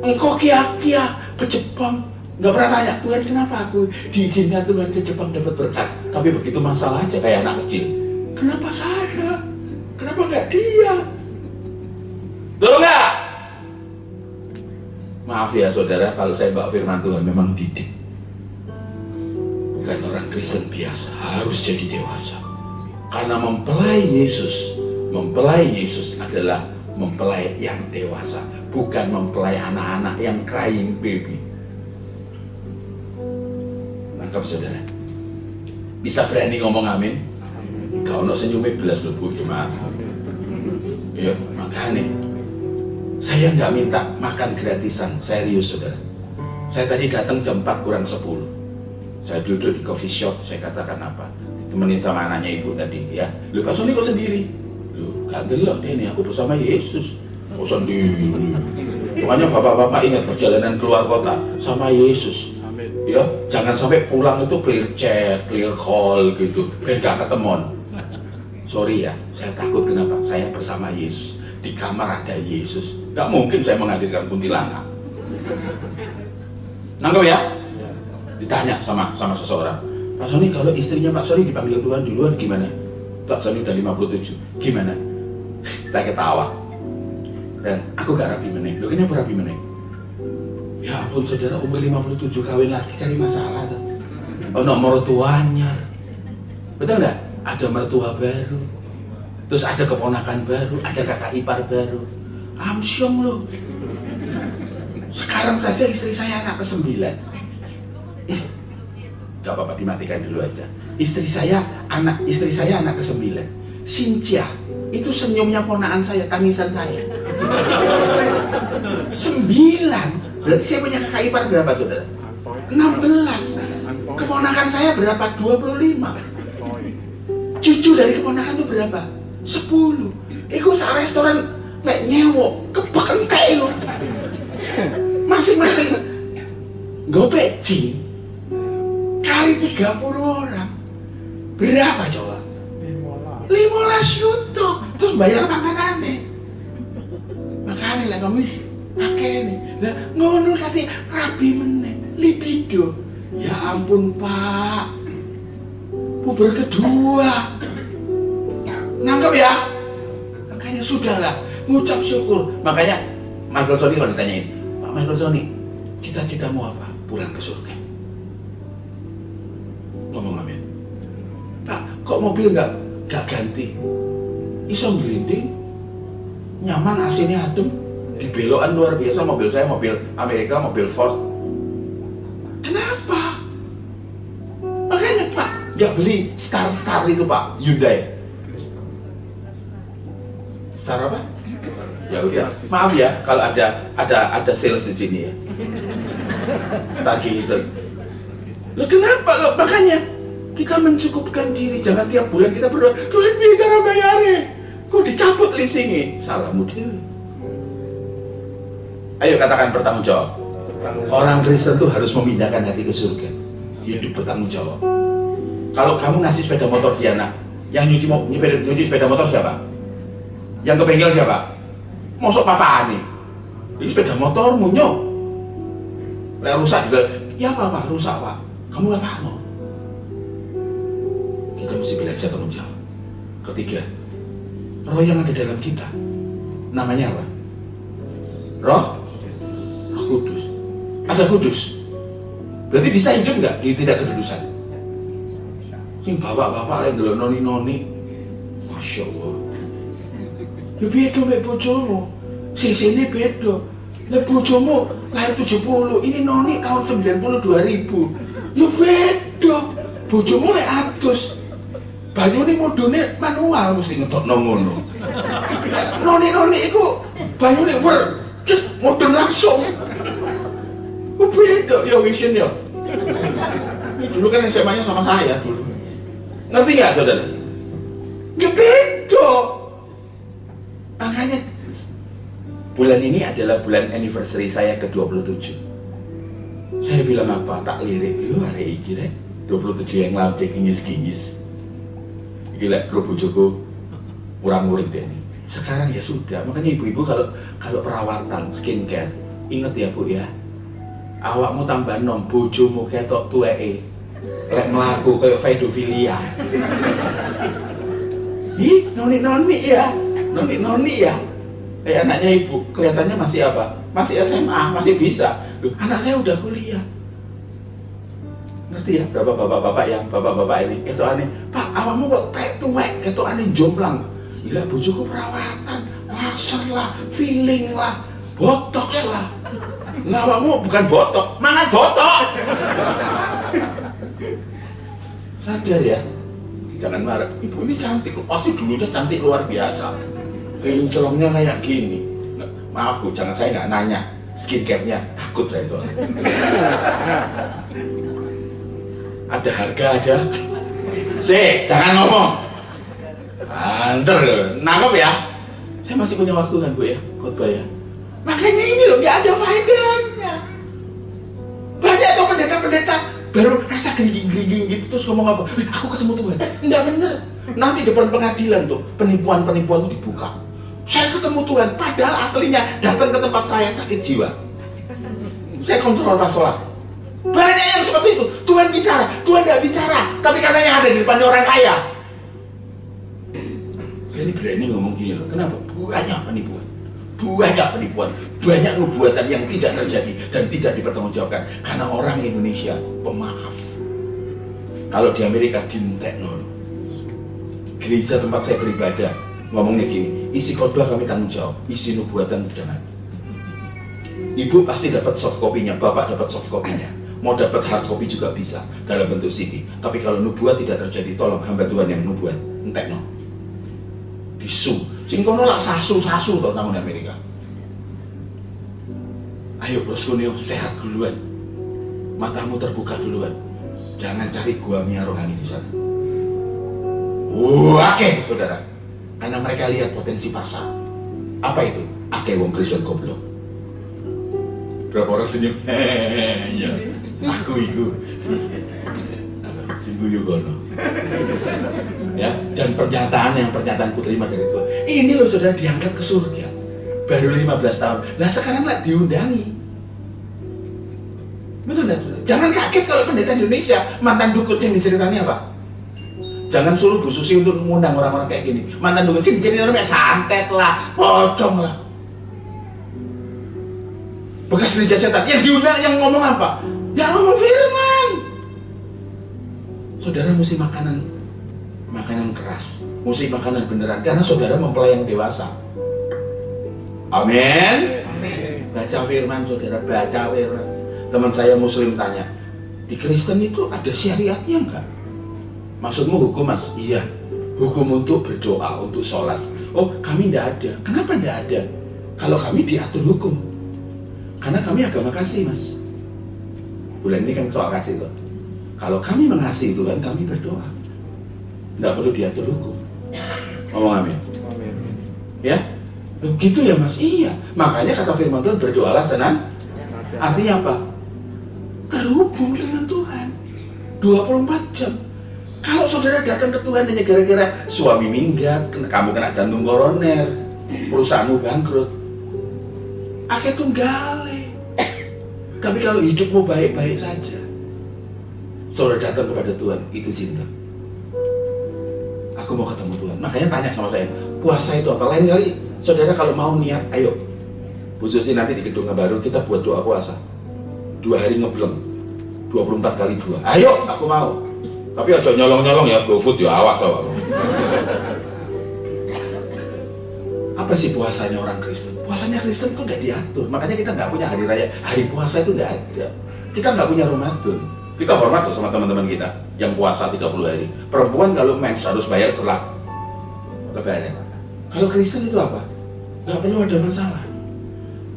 Engkau kia-kia ke Jepang, nggak pernah tanya, Tuhan kenapa aku diizinkan Tuhan ke Jepang dapat berkat? Tapi begitu masalah aja kayak anak kecil, kenapa saya? Kenapa nggak dia? Betul nggak? Maaf ya saudara, kalau saya bawa firman Tuhan memang didik. Bukan orang Kristen biasa, harus jadi dewasa. Karena mempelai Yesus adalah mempelai yang dewasa, bukan mempelai anak-anak yang crying baby. Nangkap saudara? Bisa berani ngomong amin? Kau no senyumnya belas loh Bu jemaat. Iya, makanya saya nggak minta makan gratisan, serius saudara. Saya tadi datang jam 4 kurang 10. Saya duduk di coffee shop, saya katakan apa? Ditemenin sama anaknya ibu tadi, ya. Lu Pak Sony kok sendiri? Lu ganti loh, ini aku bersama Yesus. Oh sendiri. Makanya bapak-bapak ingat perjalanan keluar kota sama Yesus. Ya, jangan sampai pulang itu clear chat, clear call gitu, biar gak ketemuan. Sorry ya, saya takut kenapa? Saya bersama Yesus. Di kamar ada Yesus. Gak mungkin saya menghadirkan kuntilanak. Nangkep ya? Ditanya sama seseorang, Pak Sony, kalau istrinya Pak Sony dipanggil Tuhan duluan gimana? Pak Sony udah 57, gimana? Kita ketawa. Dan aku gak rapi meneh. Loh kenapa rapi meneh? Ya ampun saudara, umur 57 kawin lagi cari masalah tuh. Oh nomor tuanya. Betul nggak? Ada mertua baru. Terus ada keponakan baru, ada kakak ipar baru. Amsyong loh. Sekarang saja istri saya anak ke-9. Gak apa-apa dimatikan dulu aja. Istri saya anak ke-9. Sintia, itu senyumnya ponakan saya, tangisan saya. 9. Berarti saya punya kakak ipar berapa saudara? 16. Keponakan saya berapa? 25. Cucu dari keponakan itu berapa? 10. Iku sak restoran lek nyewo kepekentek yo. Masing-masing gopek cing kali 30 orang berapa coba? 15 juta. Terus bayar makanannya. Makanya lah kamu akeh lah ngono kate rabi meneh libido. Ya ampun Pak, puber kedua nangkep ya. Makanya sudahlah ngucap syukur. Makanya Michael Sony kalau ditanyain, Pak Michael Sony, cita-citamu apa? Pulang ke surga. Ngomong amin. Pak, kok mobil nggak ganti? Iso ngelinding, nyaman, AC-nya adem, di belokan luar biasa. Mobil saya mobil Amerika, mobil Ford. Kenapa? Makanya Pak, nggak beli Star itu Pak, Hyundai. Star apa? Ya udah, maaf ya kalau ada sales di sini ya. Stargazer. Loh kenapa loh? Makanya kita mencukupkan diri, jangan tiap bulan kita berdoa, Tuhan biar cara bayarnya. Kok dicabut leasingnya? Salahmu dewe. Ayo katakan bertanggung jawab. Orang Kristen tuh harus memindahkan hati ke surga. Hidup bertanggung jawab. Kalau kamu ngasih sepeda motor di anak, yang nyuci sepeda motor siapa? Yang ke bengkel siapa? Mosok papa nih. Ini sepeda motor munyok. Lek rusak juga. Ya apa rusak Pak? Kamu apa mau? Kita mesti belajar tanggung jawab. Ketiga, roh yang ada dalam kita namanya apa? Roh Kudus. Ada kudus. Berarti bisa hidup nggak di tidak kedudusan? Sing bapak-bapak yang dulu noni-noni, masya Allah. Ya beda mbak bojomu, sini beda. Lah bojomu lahir 70, ini noni tahun 92.000. Ya beda. Bojomu lek atus. Banyune mudune manual mesti ngetokno ngono. Noni iku banyune mudun langsung. Oh beda, ya wisin ya. Dulu kan SMA-nya sama saya dulu. Ngerti nggak saudara? Nggak beda. Makanya bulan ini adalah bulan anniversary saya ke-27. Saya bilang apa? Tak lirik lu hari ini deh. 27 yang lalu cek ngis-ngis. Gila, robo Joko kurang-kurang deh nih. Sekarang ya sudah. Makanya ibu-ibu kalau perawatan skincare, inget ya Bu ya. Awakmu tambah nom, bojomu ketok tuweke. Lek mlaku kayak pedofilia. Ih, noni ya. Noni ya. Kayak anaknya ibu, kelihatannya masih apa? Masih SMA, masih bisa. Loh, anak saya udah kuliah. Ngerti ya? Berapa bapak-bapak ini ketok aneh, Pak, awakmu kok tuwek, ketok aneh jomplang. Gila, bojoku perawatan, laser lah, filling lah, botox lah. Lah awakmu bukan botok, mangan botok. Sadar ya, jangan marah. Ibu ini cantik, pasti dulunya cantik luar biasa. Kinclongnya kayak gini. Maaf Bu, jangan saya nggak nanya skincare-nya, takut saya itu. Ada harga ada. Jangan ngomong. Anter loh, nangkep ya. Saya masih punya waktu kan Bu ya, khotbah ya. Makanya ini loh, nggak ada faedahnya. Banyak tuh pendeta-pendeta baru rasa geringging gitu terus ngomong apa? Aku ketemu Tuhan. Enggak bener. Nanti depan pengadilan tuh penipuan-penipuan itu dibuka. Saya ketemu Tuhan, padahal aslinya datang ke tempat saya sakit jiwa. Saya konselor pastoral. Banyak yang seperti itu. Tuhan bicara, Tuhan tidak bicara, tapi karena yang ada di depannya orang kaya. Saya ini berani ngomong gini loh. Kenapa? Banyak penipuan. Banyak penipuan, banyak nubuatan yang tidak terjadi dan tidak dipertanggungjawabkan karena orang Indonesia pemaaf. Kalau di Amerika dintekno, gereja tempat saya beribadah ngomongnya gini, isi khotbah kami tanggung jawab, isi nubuatan jangan. Ibu pasti dapat soft copy-nya, bapak dapat soft copy-nya, mau dapat hard copy juga bisa dalam bentuk CD. Tapi kalau nubuat tidak terjadi, tolong hamba Tuhan yang nubuat entekno disu. Sing kono lak sasu-sasu to nang Amerika. Ayo bosku Neo, sehat duluan. Matamu terbuka duluan. Jangan cari gua Mia rohani di sana. Oke, saudara. Karena mereka lihat potensi pasar. Apa itu? Ake wong Kristen goblok. Berapa orang senyum? Ya, aku itu. Sing guyu kono. Ya, dan pernyataan ku terima dari Tuhan. Ini loh saudara diangkat ke surga baru 15 tahun. Nah sekarang lah diundangi. Betul tidak saudara? Jangan kaget kalau pendeta Indonesia mantan dukun yang diceritani apa? Jangan suruh Bu Susi untuk mengundang orang-orang kayak gini. Mantan dukun sih diceritani santet lah, pocong lah. Bekas gereja setan yang diundang yang ngomong apa? Yang ngomong firman. Saudara mesti makanan keras, mesti makanan beneran karena saudara mempelai yang dewasa. Amin. Baca firman saudara, baca firman. Teman saya muslim tanya, di Kristen itu ada syariatnya enggak? Maksudmu hukum mas? Iya, hukum untuk berdoa, untuk sholat. Oh kami tidak ada. Kenapa tidak ada? Kalau kami diatur hukum, karena kami agama kasih mas. Bulan ini kan soal kasih tuh. Kalau kami mengasihi Tuhan, kami berdoa. Tidak perlu diatur hukum. Ngomong amin. Ya? Begitu ya mas? Iya. Makanya kata firman Tuhan, berdoalah senang. Artinya apa? Terhubung dengan Tuhan 24 jam. Kalau saudara datang ke Tuhan hanya gara-gara suami minggat, kamu kena jantung koroner, perusahaanmu bangkrut, akhirnya tunggale. Tapi kalau hidupmu baik-baik saja, saudara datang kepada Tuhan, itu cinta. Aku mau ketemu Tuhan. Makanya tanya sama saya, puasa itu apa? Lain kali, saudara kalau mau niat, ayo. Bu Susi nanti di gedung baru kita buat doa puasa. 2 hari ngebleng, 24 kali 2. Ayo, aku mau. Tapi aja nyolong-nyolong ya, GoFood ya, awas awak. Apa sih puasanya orang Kristen? Puasanya Kristen itu nggak diatur. Makanya kita nggak punya hari raya, hari puasa itu nggak ada. Kita nggak punya Ramadan. Kita hormat loh sama teman-teman kita yang puasa 30 hari. Perempuan kalau mens harus bayar setelah lebaran. Kalau Kristen itu apa? Nggak perlu ada masalah.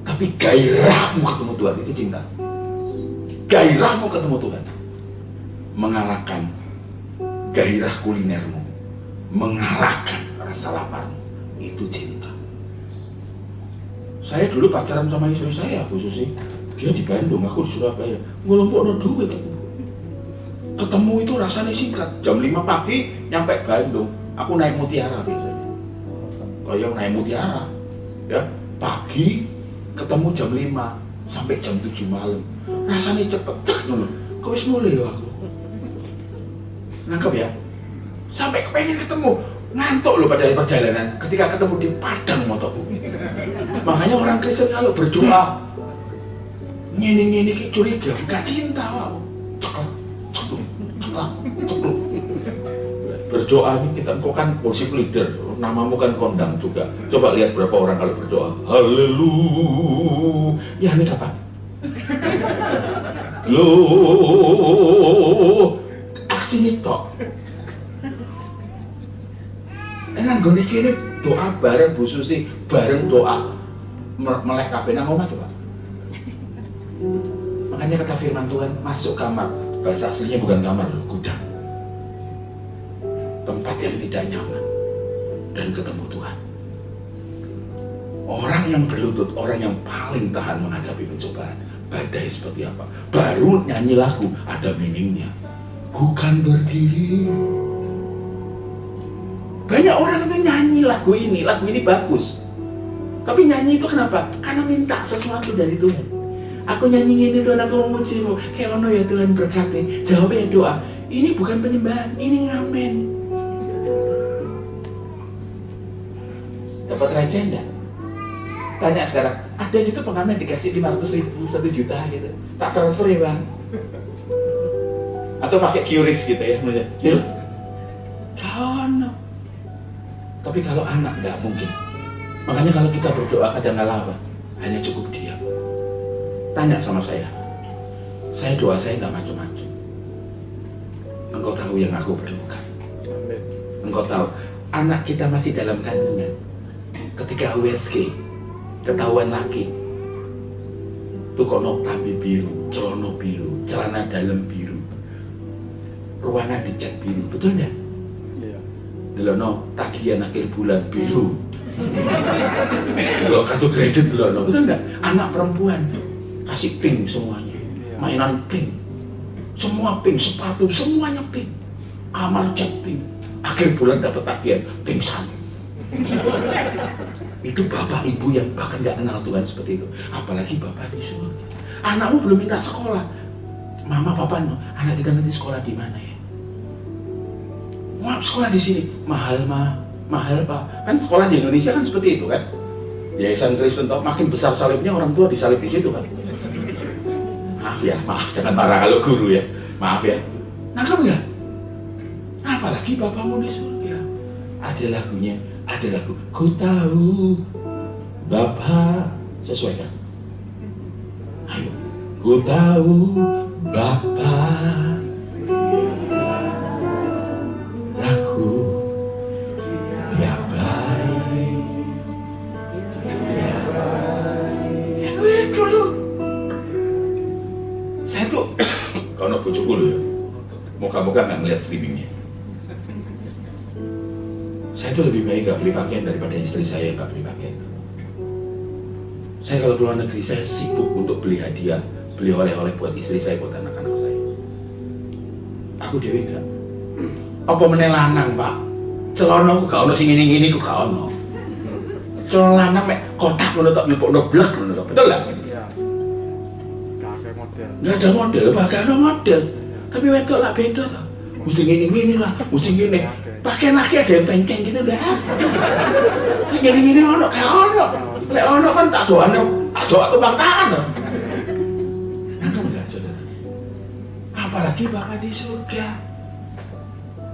Tapi gairahmu ketemu Tuhan itu cinta. Gairahmu ketemu Tuhan mengalahkan gairah kulinermu, mengalahkan rasa laparmu, itu cinta. Saya dulu pacaran sama istri saya, Bu Susi. Dia di Bandung, aku di Surabaya. Ngelompokno duit. Ketemu itu rasanya singkat, jam 5 pagi nyampe Bandung. Aku naik Mutiara biasanya. Kayak naik Mutiara, ya pagi ketemu jam 5 sampai jam 7 malam. Rasanya cepet cek dulu. Kok wis mulai ya aku. Nangkep ya? Sampai kepengen ketemu, ngantuk loh pada perjalanan. Ketika ketemu di padang motorku. Makanya orang Kristen kalau berdoa nyini kayak curiga, gak cinta wow. Ceklak. Berdoa nih kita, kok kan worship leader, namamu kan kondang juga. Coba lihat berapa orang kalau berdoa, haleluya. Ya ini kapan? Aksi tok. Enak gue ini doa bareng Bu Susi, bareng doa melek kabeh nang omah coba. Makanya kata firman Tuhan, masuk kamar. Bahasa aslinya bukan kamar, gudang. Tempat yang tidak nyaman dan ketemu Tuhan. Orang yang berlutut, orang yang paling tahan menghadapi pencobaan. Badai seperti apa? Baru nyanyi lagu, ada meaningnya. Ku kan berdiri. Banyak orang itu nyanyi lagu ini bagus. Tapi nyanyi itu kenapa? Karena minta sesuatu dari Tuhan. Aku nyanyi ini Tuhan, aku memujimu. Kayak ono ya Tuhan berkati. Jawabnya doa. Ini bukan penyembahan, ini ngamen. Dapat receh enggak? Tanya sekarang, ada gitu pengamen dikasih 500.000, 1 juta gitu. Tak transfer ya bang? Atau pakai QRIS gitu ya? Gitu. Kono. Tapi kalau anak nggak mungkin. Makanya kalau kita berdoa kadang-kala apa? Hanya cukup diam. Tanya sama saya doa saya nggak macam-macam. Engkau tahu yang aku perlukan. Engkau tahu anak kita masih dalam kandungan. Ketika USG ketahuan laki, tuh kono tambi biru, celana biru, celana dalam biru, ruangan dicat biru, betul nggak? Iya. Delono tagihan akhir bulan biru. Kalau kartu kredit delono, betul nggak? Anak perempuan kasih pink semuanya, mainan pink, semua pink, sepatu semuanya pink, kamar cat pink, akhir bulan dapat tagihan pingsan. Itu bapak ibu yang bahkan nggak kenal Tuhan seperti itu, apalagi bapak di surga. Anakmu belum minta sekolah, mama papa no, anak kita nanti sekolah di mana ya? Maaf, sekolah di sini mahal mahal pak. Kan sekolah di Indonesia kan seperti itu kan? Yayasan Kristen toh makin besar salibnya orang tua disalib di situ kan? Maaf jangan marah kalau guru ya, maaf ya. Nangkep nggak? Apalagi bapakmu di surga. Ada lagunya, ada lagu Ku Tahu Bapak, sesuaikan. Ayo, Ku tahu Bapak aku dia baik, dia baik. Ya gue itu loh. Saya tuh kalau bojoku loh ya, moga-moga nggak ngeliat streamingnya. Saya tuh lebih baik nggak beli pakaian daripada istri saya nggak beli pakaian. Saya kalau keluar negeri saya sibuk untuk beli hadiah, beli oleh-oleh buat istri saya, buat anak-anak saya. Aku dewe enggak. Apa meneh lanang pak? Celana ku gak ono sing ngene-ngene ku gak ono. Celana lanang mek kotak ngono tok nyepukno blek ngono tok. Betul lah? Iya. Gak ada model, pak, gak ada model. Tapi wedok lah beda toh. Mesti ngene-ngene lah, mesti ngene. Pakaian laki ada yang penceng gitu dah. Gini-gini ono, gak ono. Lek ono kan tak doa tumpang tangan loh. Nangkep gak saudara? Apalagi Bapak di surga.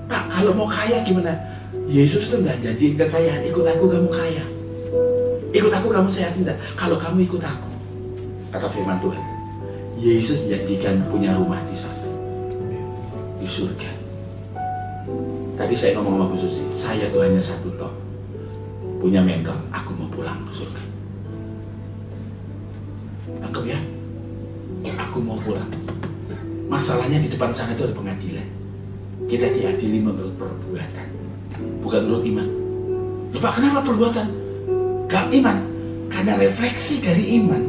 Pak, kalau mau kaya gimana? Yesus tuh nggak janjiin kekayaan. Ikut aku kamu kaya. Ikut aku kamu sehat enggak? Kalau kamu ikut aku, kata firman Tuhan, Yesus janjikan punya rumah di sana, di surga. Tadi saya ngomong sama Bu Susi, saya tuh hanya satu toh, punya mentor, aku mau pulang ke surga. Tangkep ya? Aku mau pulang. Masalahnya di depan sana itu ada pengadilan. Kita diadili menurut perbuatan, bukan menurut iman. Lupa kenapa perbuatan? Gak iman, karena refleksi dari iman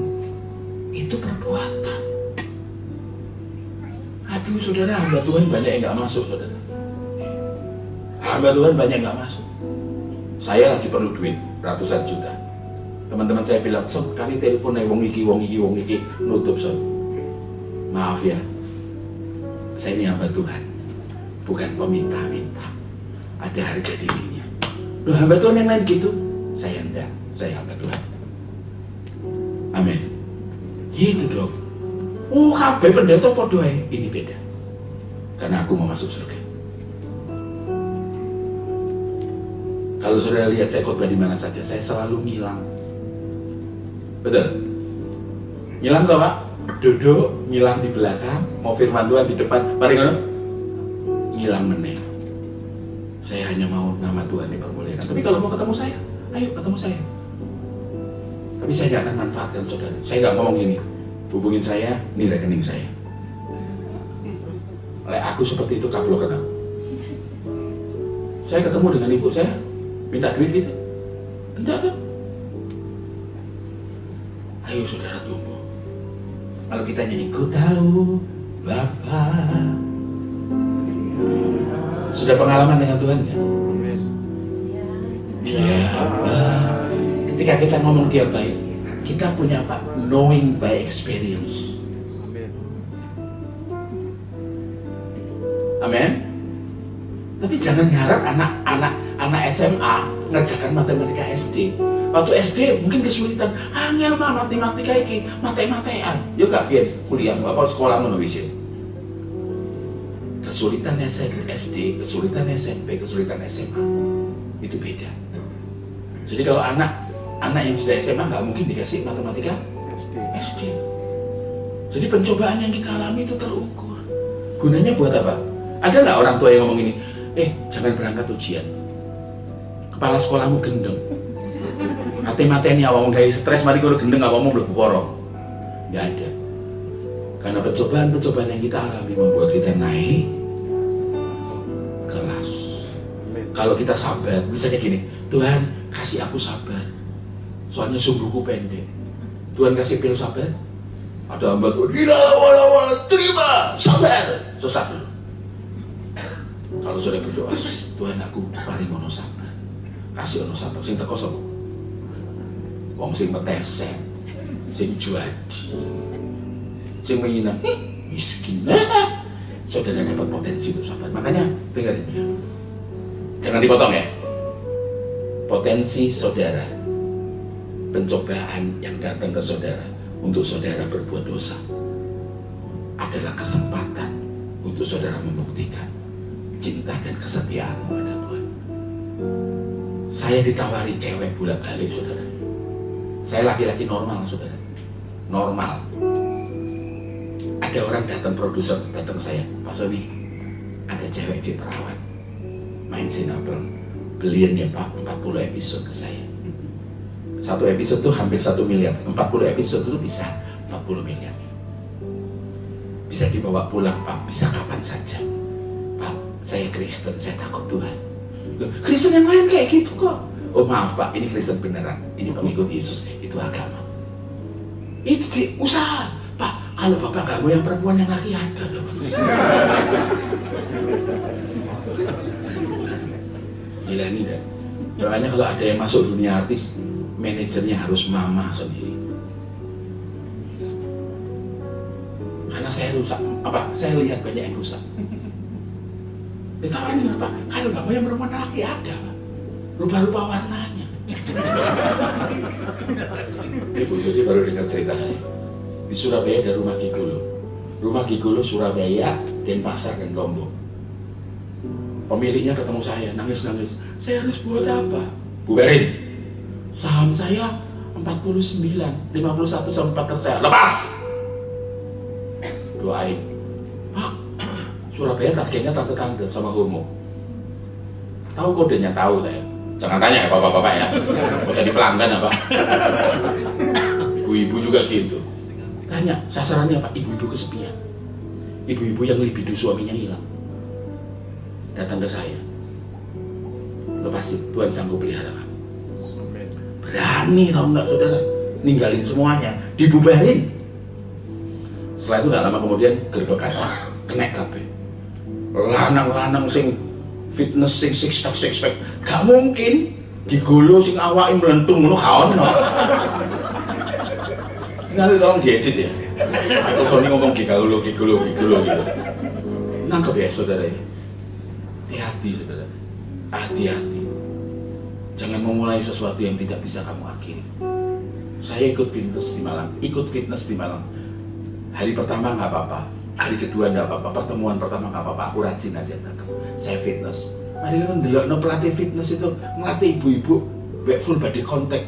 itu perbuatan. Aduh saudara, hamba Tuhan banyak yang gak masuk saudara. Hamba Tuhan banyak gak masuk. Saya lagi perlu duit ratusan juta. Teman-teman saya bilang, "Son, kali telepon wong iki nutup son." Maaf ya, saya ini hamba Tuhan, bukan peminta-minta. Ada harga dirinya. Loh, hamba Tuhan yang lain gitu? Saya enggak, saya hamba Tuhan. Amin. Gitu dong. Oh, kabeh pendeta podo ae. Ini beda. Karena aku mau masuk surga. Kalau saudara lihat saya khotbah di mana saja, saya selalu ngilang. Betul? Ngilang toh, Pak? Duduk, ngilang di belakang, mau firman Tuhan di depan, mari ngono. Ngilang meneh. Saya hanya mau nama Tuhan dipermuliakan. Tapi kalau mau ketemu saya, ayo ketemu saya. Tapi saya gak akan manfaatkan saudara. Saya gak ngomong gini, hubungin saya, ini rekening saya. Oleh aku seperti itu, kaplokan aku. Saya ketemu dengan ibu saya, minta duit gitu. Enggak kan? Ayo saudara tumbuh. Kalau kita nyanyi, ku tahu Bapak. Sudah pengalaman dengan Tuhan nggak? Dia baik. Ketika kita ngomong dia baik, Kita punya apa? Knowing by experience. Amin. Tapi jangan harap anak SMA ngerjakan matematika SD. Waktu SD mungkin kesulitan, angel mah matematika iki, mate-matean. Yo gak biyen kuliah apa sekolah ngono wis. Kesulitan SD, kesulitan SMP, kesulitan SMA itu beda. Jadi kalau anak yang sudah SMA nggak mungkin dikasih matematika SD. Jadi pencobaan yang kita alami itu terukur. Gunanya buat apa? Ada nggak orang tua yang ngomong ini? Jangan berangkat ujian. Kepala sekolahmu gendeng. Mati-matian ya, awakmu gawe stres, mari kono gendeng awakmu mlebu porong. Nggak ada. Karena pencobaan yang kita alami membuat kita naik kelas. Kalau kita sabar, bisa kayak gini, Tuhan kasih aku sabar. Soalnya sumbuku pendek. Tuhan kasih pil sabar. Ada hamba Tuhan, gila, wala, terima, sabar. Sesat dulu. Kalau sudah berdoa, Tuhan aku paling ono sabar. Kasih ono sabar, sing teko sapa? Wong sing metesek, sing juaji, sing menghina, miskin. Saudara dapat potensi untuk sabar. Makanya dengarin, jangan dipotong ya. Potensi saudara, pencobaan yang datang ke saudara untuk saudara berbuat dosa adalah kesempatan untuk saudara membuktikan cinta dan kesetiaanmu pada Tuhan. Saya ditawari cewek bolak-balik, saudara. Saya laki-laki normal, saudara. Normal. Ada orang datang, produser datang saya, Pak Sony, ada cewek perawan main sinetron, beliin ya Pak 40 episode ke saya. Satu episode tuh hampir 1 miliar, 40 episode itu bisa 40 miliar. Bisa dibawa pulang Pak, bisa kapan saja. Pak, saya Kristen, saya takut Tuhan. Loh, Kristen yang lain kayak gitu kok. Oh maaf Pak, ini Kristen beneran, ini pengikut Yesus, itu agama. Itu sih usaha. Pak, kalau Bapak nggak mau yang perempuan, yang laki ada loh. Gila ini dah. Makanya kalau ada yang masuk dunia artis, manajernya harus mama sendiri. Karena saya rusak, saya lihat banyak yang rusak. Ditawari Pak, kalau nggak mau yang perempuan, laki ada Pak. Rupa-rupa warnanya. Ibu Susi baru dengar ceritanya. Di Surabaya ada rumah gigolo. Rumah gigolo Surabaya, Denpasar dan Lombok. Pemiliknya ketemu saya, nangis-nangis. Saya harus buat apa? Bubarin. Saham saya 49, 51 sama 4 saya. Lepas. Doain. Pak, Surabaya targetnya tante-tante sama homo. Tahu kodenya? Tahu saya. Jangan tanya ya bapak-bapak ya. Mau jadi pelanggan apa? Ibu-ibu juga gitu. Tanya, sasarannya apa? Ibu-ibu kesepian. Ibu-ibu yang libido suaminya hilang. Datang ke saya. Lepasin, Tuhan sanggup pelihara kamu. Berani tau nggak saudara? Ninggalin semuanya, dibubarin. Setelah itu gak lama kemudian gerbekan. Kena kabeh. Lanang-lanang sing fitness sing six pack gak mungkin gigolo sing awake mlentung ngono gak ono. Nanti tolong diedit ya. Aku Sony ngomong gigolo gitu. Nangkep ya saudara ya. Hati-hati saudara. Hati-hati. Jangan memulai sesuatu yang tidak bisa kamu akhiri. Saya ikut fitness di Malang. Hari pertama nggak apa-apa. Hari kedua nggak apa-apa, pertemuan pertama nggak apa-apa, aku rajin aja datang. Saya fitness. Mari kita ndelokno pelatih fitness itu ngelatih ibu-ibu full body contact.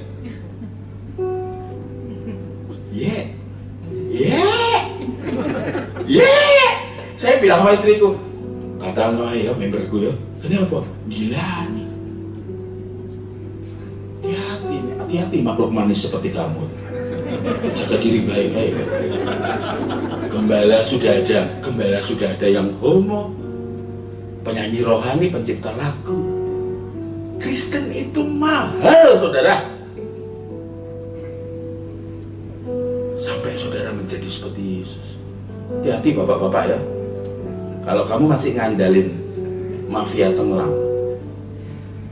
Saya bilang sama istriku, kata ya memberku ya, kenapa? Gila nih. Hati-hati makhluk manis seperti kamu. Jaga diri baik-baik. Gembala sudah ada yang homo, penyanyi rohani, pencipta lagu. Kristen itu mahal, saudara. Sampai saudara menjadi seperti Yesus. Hati-hati bapak-bapak ya. Kalau kamu masih ngandalin mafia tenggelam,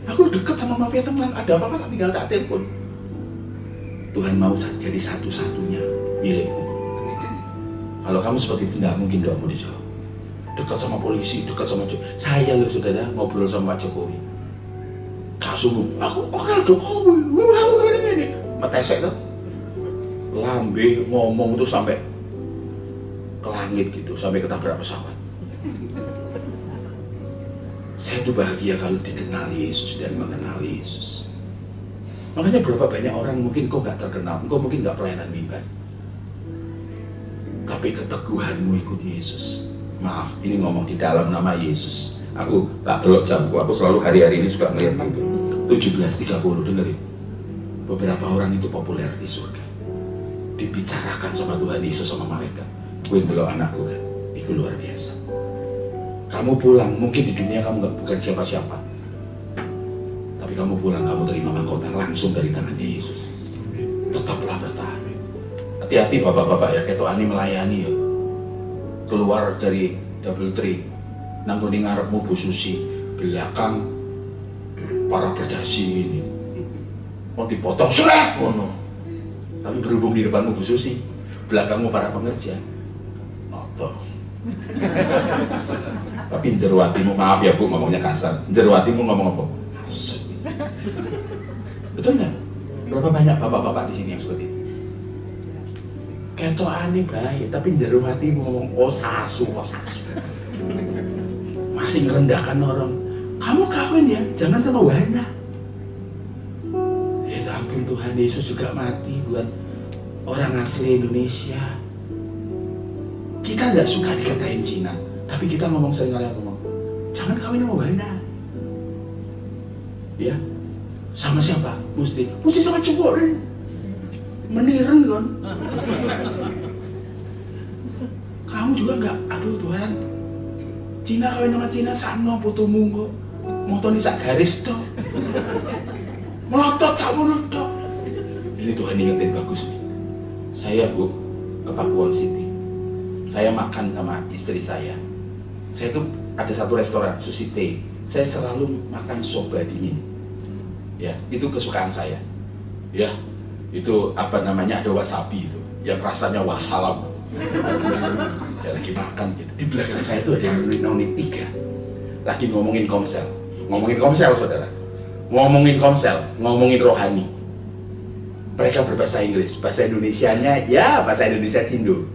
aku deket sama mafia tenggelam, ada apa-apa tak tinggal tak telepon. Tuhan mau jadi satu-satunya milikmu. Kalau kamu seperti itu, tidak mungkin doamu dijawab. Dekat sama polisi, dekat sama saya loh saudara, ngobrol sama Pak Jokowi. Kasih, aku kenal Jokowi, ini metesek tuh. Lambe ngomong tuh sampai ke langit gitu, sampai ketabrak pesawat. Saya tuh bahagia kalau dikenal Yesus dan mengenal Yesus. Makanya berapa banyak orang mungkin kok nggak terkenal, kok mungkin nggak pelayanan mimbar, tapi keteguhanmu ikut Yesus. Maaf, ini ngomong di dalam nama Yesus. Aku tak telok jamku, aku selalu hari-hari ini suka melihat itu. 17.30, dengerin. Beberapa orang itu populer di surga. Dibicarakan sama Tuhan Yesus sama malaikat. Gue belum anakku kan, itu luar biasa. Kamu pulang, mungkin di dunia kamu bukan siapa-siapa, tapi kamu pulang, kamu terima mahkota langsung dari tangannya Yesus. Tetaplah bertahan. Hati-hati bapak-bapak ya, ketokani melayani ya. Keluar dari double tree, nangguni ngarepmu Bu Susi, belakang para berdasi ini mau dipotong surat, no. Tapi berhubung di depanmu Bu Susi, belakangmu para pengerja, noto. Tapi jero hatimu, maaf ya Bu ngomongnya kasar, jero hatimu ngomong apa? Asik. Betul nggak? Berapa banyak bapak-bapak di sini yang seperti itu? Ketokane baik, tapi jero hatimu ngomong oh sasu. Masih merendahkan orang. Kamu kawin ya, jangan sama Wanda. Ya ampun, Tuhan Yesus juga mati buat orang asli Indonesia. Kita nggak suka dikatain Cina, tapi kita ngomong seringkali ngomong, jangan kawin sama Wanda. Ya, sama siapa? Mesti sama cowok kan? Meniren kan? Kamu juga nggak, aduh Tuhan, Cina kawin sama Cina sano putumu kok, motoni sak garis dok, melotot sak mulut dok. Ini Tuhan ingetin bagus nih. Saya Bu ke Pakuwon City, saya makan sama istri saya tuh ada satu restoran Sushi Tei, saya selalu makan soba dingin. Ya, itu kesukaan saya. Ya, itu apa namanya, ada wasabi itu yang rasanya wassalam. Saya lagi makan gitu, di belakang saya itu ada noni 3 lagi ngomongin komsel saudara, ngomongin komsel, ngomongin rohani. Mereka berbahasa Inggris, bahasa Indonesianya ya bahasa Indonesia Cindo,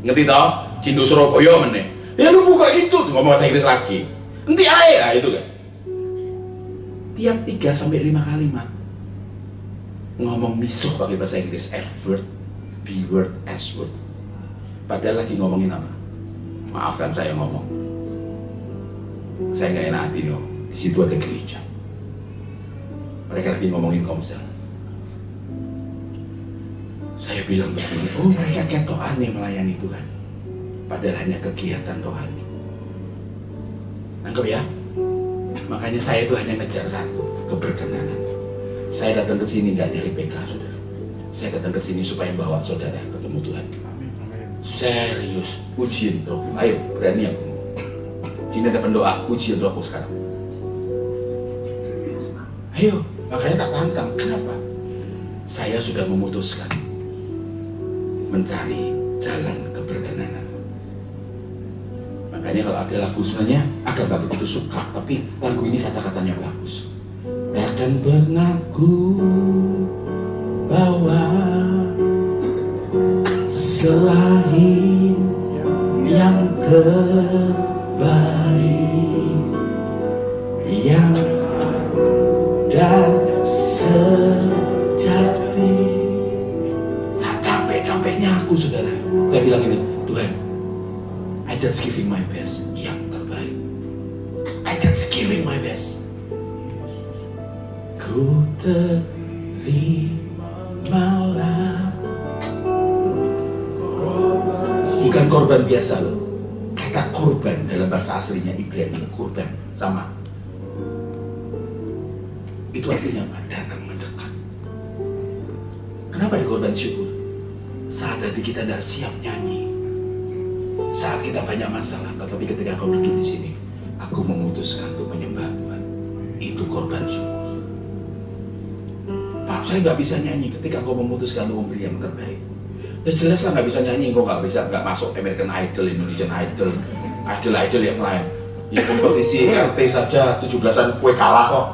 ngerti toh? Cindo Surabaya meneh. Ya lu buka itu ngomong bahasa Inggris lagi, nanti aja itu kan. Tiap 3-5 kalimat ngomong misuh pakai bahasa Inggris, F word, B word, S word. Padahal lagi ngomongin apa? Maafkan saya ngomong, saya nggak enak hati nih. Di situ ada gereja, mereka lagi ngomongin komsel. Saya bilang begini, oh mereka ketok aneh melayani Tuhan, padahal hanya kegiatan rohani. Nangkep ya? Makanya saya itu hanya ngejar satu, keberkenanan. Saya datang ke sini nggak nyari PK, saudara. Saya datang ke sini supaya bawa saudara ketemu Tuhan. Serius, ujian roh. Ayo, berani aku. Sini ada pendoa, ujian rohku sekarang. Ayo, makanya tak tantang. Kenapa? Saya sudah memutuskan mencari jalan keberkenanan. Makanya kalau ada lagu sebenarnya agak gak begitu suka, tapi lagu ini kata-katanya bagus. Takkan pernah ku bawa selain yang terbaik, yang dan sejati. Capek-capeknya aku saudara, saya bilang ini, Tuhan, I just giving my best, yang terbaik. I just giving my best. Ku terimalah. Bukan korban biasa loh. Kata korban dalam bahasa aslinya Ibrani, korban sama. Itu artinya apa? Datang mendekat. Kenapa dikorban syukur? Saat hati kita tidak siap nyanyi, saat kita banyak masalah, tetapi ketika kau duduk di sini, aku memutuskan untuk menyembah Tuhan. Itu korban syukur. Pak Pak, saya nggak bisa nyanyi. Ketika kau memutuskan untuk memberi yang terbaik, ya jelas lah nggak bisa nyanyi. Kau nggak masuk American Idol, Indonesian Idol, idol yang lain. Ya kompetisi RT saja 17-an kue kalah kok.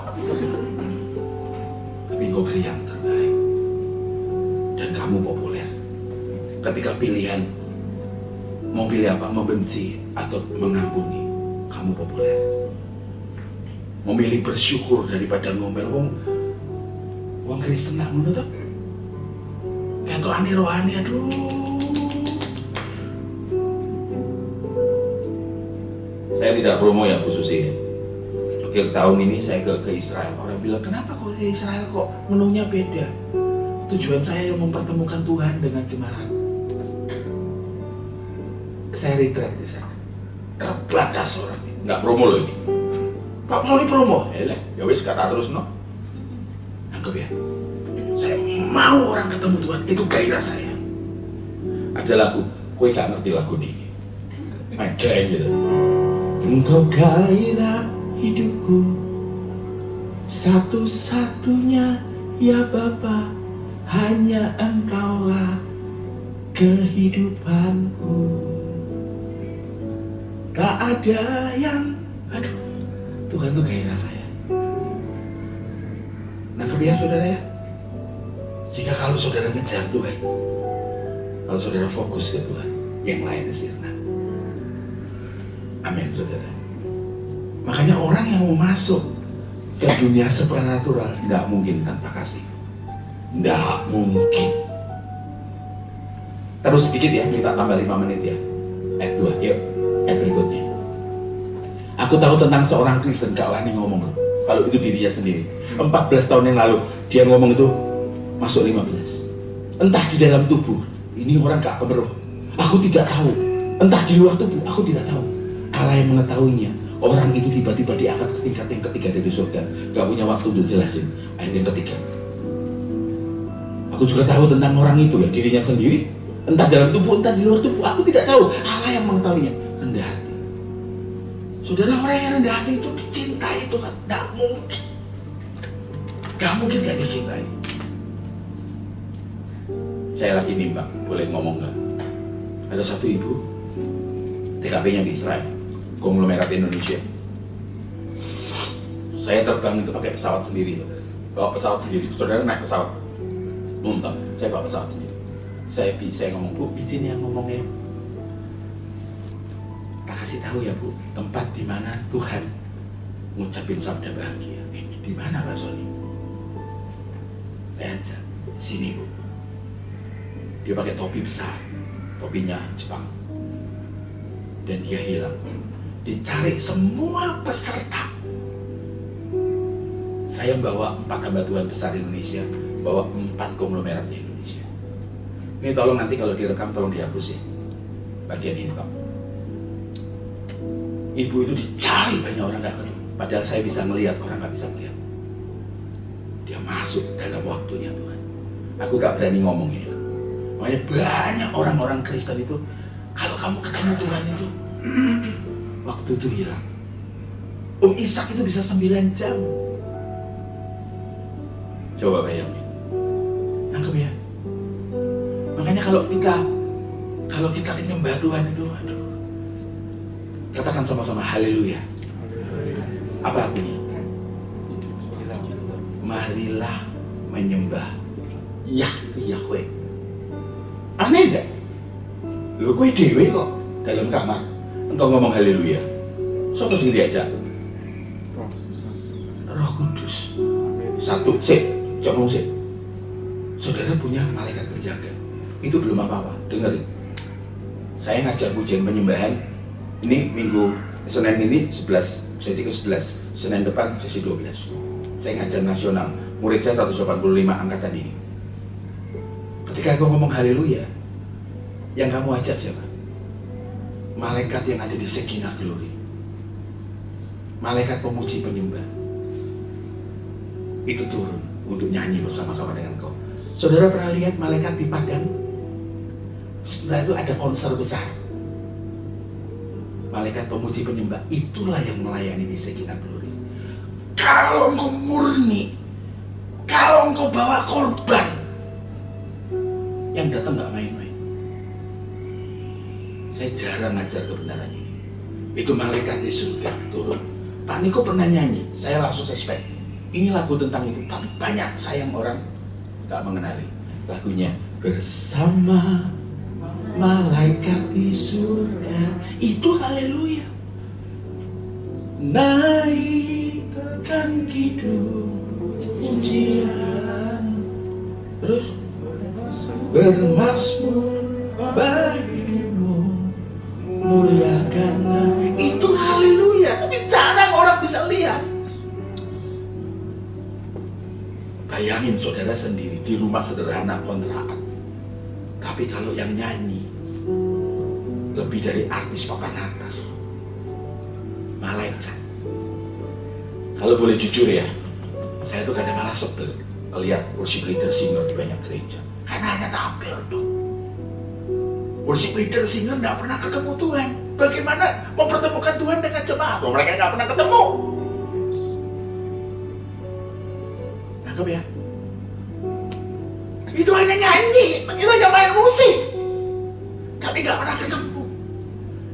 Tapi kau beri yang terbaik dan kamu populer. Ketika pilihan mau pilih apa, membenci atau mengampuni, kamu populer. Memilih bersyukur daripada ngomel. Wong Kristen nak ngono to. Ketokane rohani, aduh. Saya tidak promo ya Bu Susi. Akhir tahun ini saya ke Israel. Orang bilang, kenapa kok ke Israel kok menunya beda? Tujuan saya yang mempertemukan Tuhan dengan jemaat. Saya retreat di sana. Terbatas orang. Nggak promo loh ini. Pak Sony promo. Ya wis kata terus no. Anggap ya. Saya mau orang ketemu Tuhan, itu gairah saya. Ada lagu, kowe gak ngerti lagu ini. Ada gitu. Engkau gairah hidupku, satu-satunya ya Bapa, hanya Engkaulah kehidupanku. Tak ada yang, aduh, Tuhan tuh gairah saya. Nangkep ya saudara ya? Jika kalau saudara ngejar Tuhan, kalau saudara fokus ke Tuhan, yang lain sirna. Amin saudara. Makanya orang yang mau masuk ke dunia supernatural tidak mungkin tanpa kasih. Tidak mungkin. Terus sedikit ya, kita tambah 5 menit ya. Ayat 2, yuk. Ayat berikutnya. Aku tahu tentang seorang Kristen, gak wani ngomong loh. Kalau itu dirinya sendiri. 14 tahun yang lalu dia ngomong itu masuk 15. Entah di dalam tubuh, ini orang gak kemeruh. Aku tidak tahu. Entah di luar tubuh, aku tidak tahu. Allah yang mengetahuinya. Orang itu tiba-tiba diangkat ke tingkat yang ketiga dari surga. Gak punya waktu untuk jelasin. Ayat yang ketiga. Aku juga tahu tentang orang itu ya, dirinya sendiri. Entah dalam tubuh, entah di luar tubuh, aku tidak tahu. Allah yang mengetahuinya. Rendah hati. Saudara, orang yang rendah hati itu dicintai Tuhan. Gak mungkin. Gak mungkin gak dicintai. Saya lagi nimbang, boleh ngomong gak? Ada satu ibu, TKP-nya di Israel, konglomerat Indonesia. Saya terbang itu pakai pesawat sendiri, bawa pesawat sendiri. Saudara naik pesawat, nonton. Saya bawa pesawat sendiri. Saya ngomong, Bu, izin yang ngomongnya. Tak kasih tahu ya Bu, tempat di mana Tuhan ngucapin sabda bahagia. Di mana Pak Sony? Saya ajak, sini Bu. Dia pakai topi besar, topinya Jepang. Dan dia hilang. Dicari semua peserta. Saya membawa 4 hamba Tuhan besar di Indonesia, bawa 4 konglomerat di Indonesia. Ini tolong nanti kalau direkam tolong dihapus ya, bagian ini toh. Ibu itu dicari banyak orang gak ketemu. Padahal saya bisa melihat, orang gak bisa melihat. Dia masuk dalam waktunya Tuhan. Aku gak berani ngomong ini. Makanya banyak orang-orang Kristen itu, kalau kamu ketemu Tuhan itu, waktu itu hilang. Ishak itu bisa 9 jam. Coba bayangin. Nangkep ya? Makanya kalau kita menyembah Tuhan itu, aduh, katakan sama-sama haleluya. Apa artinya? Marilah menyembah Yah itu Yahweh. Aneh gak? Lu kue dewe kok dalam kamar engkau ngomong haleluya. Siapa sih diajak? Roh Kudus. Satu, jangan ngomong sih. Saudara punya malaikat penjaga. Itu belum apa-apa, dengerin. Saya ngajak pujian penyembahan. Ini minggu Senin ini 11, sesi ke-11. Senin depan sesi 12. Saya ngajar nasional. Murid saya 185 angkatan ini. Ketika aku ngomong haleluya, yang kamu ajak siapa? Malaikat yang ada di Shekinah Glory. Malaikat pemuji penyembah. Itu turun untuk nyanyi bersama-sama dengan kau. Saudara pernah lihat malaikat di padang? Setelah itu ada konser besar. Malaikat pemuji penyembah, itulah yang melayani di Shekinah Glory. Kalau engkau murni Kalau engkau bawa korban, yang datang nggak main-main. Saya jarang ngajar kebenaran ini. Itu malaikat di surga turun. Pak Niko pernah nyanyi, saya langsung suspek. Ini lagu tentang itu, tapi banyak sayang orang nggak mengenali. Lagunya bersama malaikat di surga, itu haleluya. Naikkan kidung pujian, terus bermasmur bagimu, muliakanlah, itu haleluya. Tapi jarang orang bisa lihat. Bayangin saudara sendiri di rumah sederhana kontrakan, tapi kalau yang nyanyi lebih dari artis papan atas, malaikat. Kalau boleh jujur ya, saya tuh kadang malah sebel lihat worship leader singer di banyak gereja, karena hanya tampil dong. Worship leader singer nggak pernah ketemu Tuhan. Bagaimana mempertemukan Tuhan dengan jemaat? Mereka nggak pernah ketemu. Nangkep ya? Itu hanya nyanyi, itu hanya main musik, tapi nggak pernah ketemu.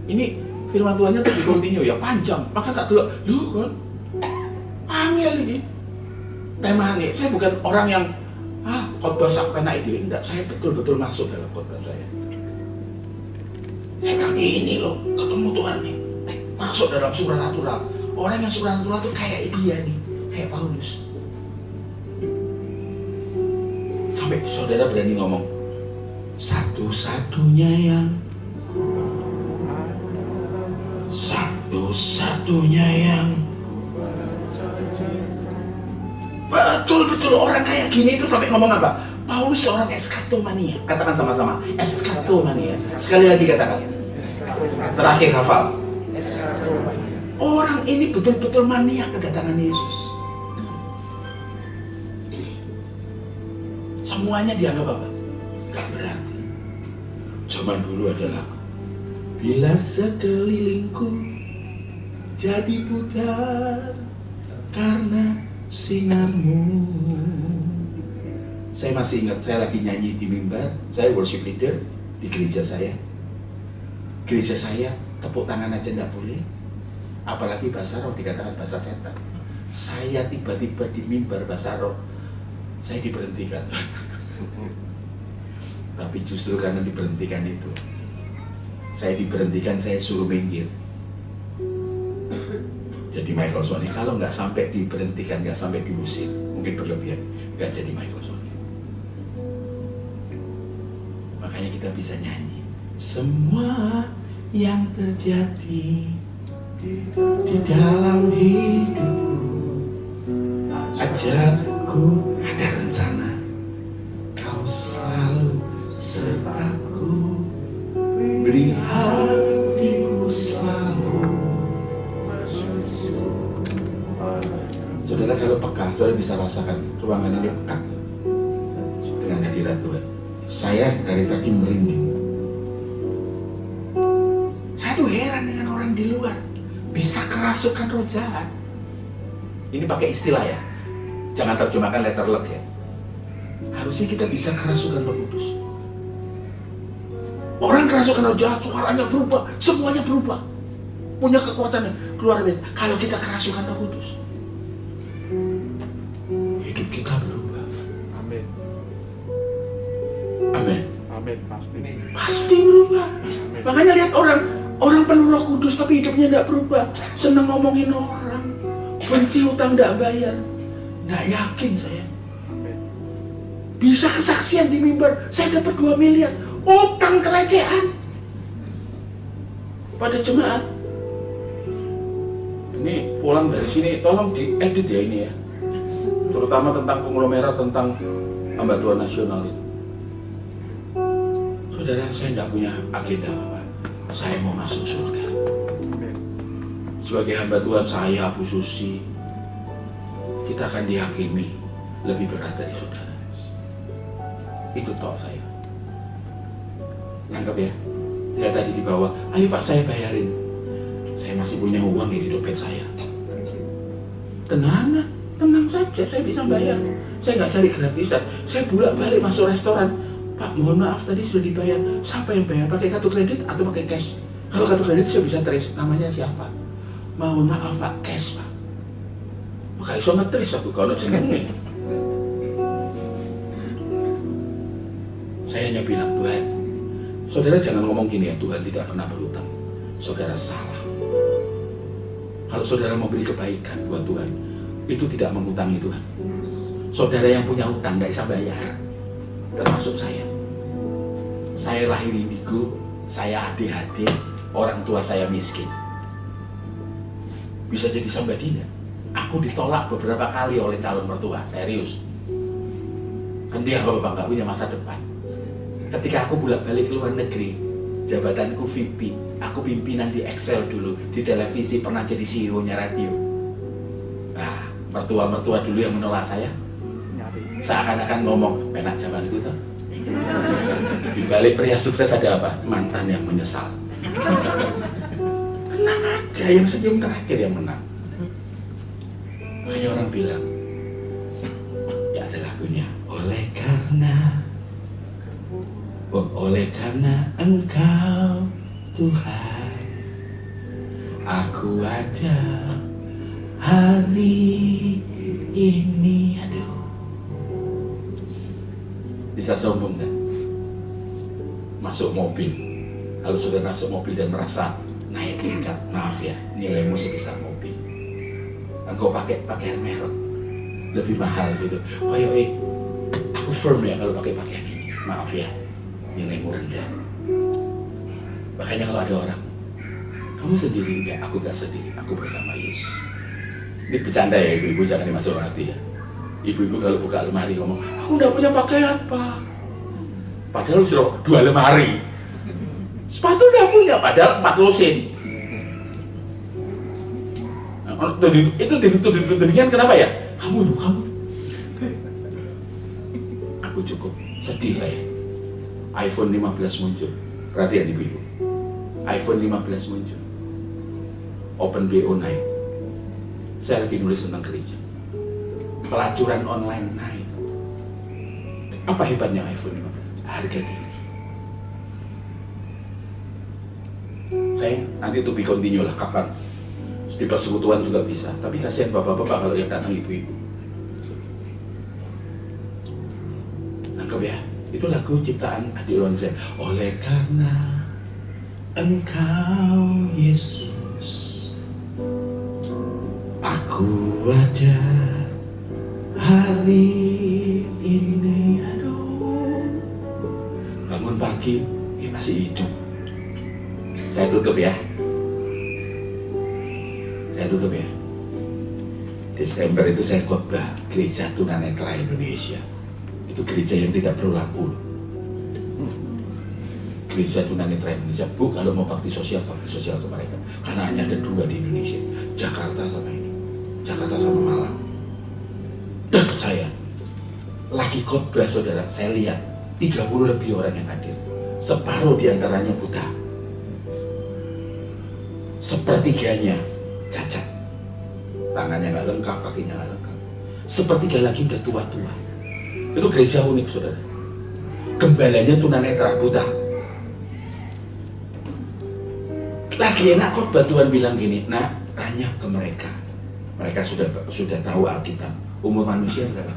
Ini firman Tuhannya tuh di continue ya, panjang. Maka tak dulu, lu kan angel ini. Tema ini, saya bukan orang yang khotbah sak penak ide, enggak. Saya betul-betul masuk dalam khotbah saya. Saya bilang ini loh, ketemu Tuhan nih, masuk dalam supranatural. Orang yang supranatural tuh kayak dia nih, kayak Paulus. Sampai saudara berani ngomong, satu-satunya yang betul-betul orang kayak gini itu sampai ngomong apa? Paulus seorang eskatomania. Katakan sama-sama, eskatomania. Sekali lagi katakan. Terakhir hafal. Orang ini betul-betul maniak kedatangan Yesus. Semuanya dianggap apa? Gak berarti. Zaman dulu ada lagu, bila sekelilingku jadi pudar karena sinarmu. Saya masih ingat, saya lagi nyanyi di mimbar. Saya worship leader di gereja saya. Gereja saya tepuk tangan aja nggak boleh, apalagi bahasa roh, dikatakan bahasa setan. Saya tiba-tiba di mimbar bahasa roh, saya diberhentikan. Tapi justru karena diberhentikan itu, saya diberhentikan, saya suruh minggir. Jadi Michael Sony, kalau nggak sampai diberhentikan, nggak sampai diusir, mungkin berlebihan, nggak jadi Michael Sony. Makanya kita bisa nyanyi, semua yang terjadi di dalam hidupku, ajarku ada rencana, kau selalu sertaku, beri hatiku selalu. Saudara kalau peka, saudara bisa rasakan ruangan ini peka dengan hadirat Tuhan. Saya dari tadi merinding. Saya tuh heran dengan orang di luar bisa kerasukan roh jahat. Ini pakai istilah ya, jangan terjemahkan letter luck ya. Harusnya kita bisa kerasukan Roh Kudus. Orang kerasukan roh jahat, suaranya berubah, semuanya berubah, punya kekuatan keluar biasa. Kalau kita kerasukan Roh Kudus, hidup kita berubah. Amin. Amin. Amin, pasti. Pasti berubah. Makanya lihat orang penuh Roh Kudus tapi hidupnya tidak berubah. Senang ngomongin orang, benci utang tidak bayar. Nggak yakin saya. Bisa kesaksian di mimbar, saya dapat 2 miliar utang kelecehan pada jemaat. Ini pulang dari sini, tolong diedit ya ini ya, terutama tentang konglomerat, tentang hamba Tuhan nasional itu. Saudara, saya tidak punya agenda apa, saya mau masuk surga. Sebagai hamba Tuhan, saya Bu Susi, kita akan dihakimi lebih berat dari saudara. Itu top saya. Nangkep ya? Dia tadi di bawah, ayo Pak saya bayarin. Saya masih punya uang di dompet saya. Tenang tenang saja, saya bisa bayar. Saya nggak cari gratisan. Saya bolak-balik masuk restoran. Pak, mohon maaf tadi sudah dibayar. Siapa yang bayar? Pakai kartu kredit atau pakai cash? Kalau kartu kredit saya bisa trace. Namanya siapa? Mohon maaf Pak, cash Pak. Gak bisa nge-trace aku kalau jenenge. Saya hanya bilang, Tuhan, saudara jangan ngomong gini ya, Tuhan tidak pernah berhutang. Saudara salah. Kalau saudara mau beri kebaikan buat Tuhan, itu tidak menghutangi Tuhan. Saudara yang punya hutang gak bisa bayar, termasuk saya. Saya lahir indigo, saya ADHD, orang tua saya miskin. Bisa jadi sambadina. Aku ditolak beberapa kali oleh calon mertua, serius. Kan dia kalau bapak gak punya masa depan. Ketika aku bolak-balik ke luar negeri, jabatanku VP, aku pimpinan di Excel dulu, di televisi pernah jadi CEO-nya radio. Nah, mertua-mertua dulu yang menolak saya, seakan-akan ngomong, penak zamanku tuh. Di balik pria sukses ada apa? Mantan yang menyesal. Tenang aja, yang senyum terakhir yang menang. Makanya orang bilang, ya ada lagunya, oleh karena Engkau Tuhan, aku ada hari ini. Aduh, bisa sombong kan? Masuk mobil, kalau sudah masuk mobil dan merasa naik tingkat, maaf ya, nilaimu sebesar mobil. Engkau pakai pakaian merek lebih mahal gitu. Kayak aku firm ya kalau pakai pakaian ini. Maaf ya, nilaimu rendah. Makanya kalau ada orang, kamu sendiri enggak? Aku enggak sendiri. Aku bersama Yesus. Ini bercanda ya ibu-ibu, jangan dimasuk hati ya. Ibu-ibu kalau buka lemari ngomong, aku enggak punya pakaian Pak. Padahal suruh 2 lemari. Sepatu enggak punya, padahal 4 lusin. Itu demikian kenapa ya? Kamu. Aku cukup sedih saya. iPhone 15 muncul. Perhatian ibu-ibu. iPhone 15 muncul. Open BO naik. Saya lagi nulis tentang gereja. Pelacuran online naik. Apa hebatnya iPhone 15? Harga diri. Saya nanti to be continue lah kapan. Di persekutuan juga bisa, tapi kasihan bapak-bapak kalau yang datang ibu-ibu. Nangkep ya? Itu lagu ciptaan Adilon saya. Oleh karena Engkau Yesus, aku ada hari ini. Aduh, bangun pagi, ini masih hidup. Saya tutup ya. Desember itu saya khotbah Gereja Tunanetra Indonesia. Itu gereja yang tidak perlu lampu. Gereja Tunanetra Indonesia, Bu, kalau mau bakti sosial ke mereka. Karena hanya ada 2 di Indonesia, Jakarta sama ini, Jakarta sama Malang. Dan saya lagi khotbah saudara, saya lihat 30 lebih orang yang hadir. Separuh diantaranya buta, sepertiganya cacat, tangannya nggak lengkap, kakinya nggak lengkap, sepertiga lagi udah tua-tua. Itu gereja unik saudara. Gembalanya tunanetra, buta. Lagi enak khotbah Tuhan bilang gini, nah tanya ke mereka. Mereka sudah tahu Alkitab. Umur manusia berapa?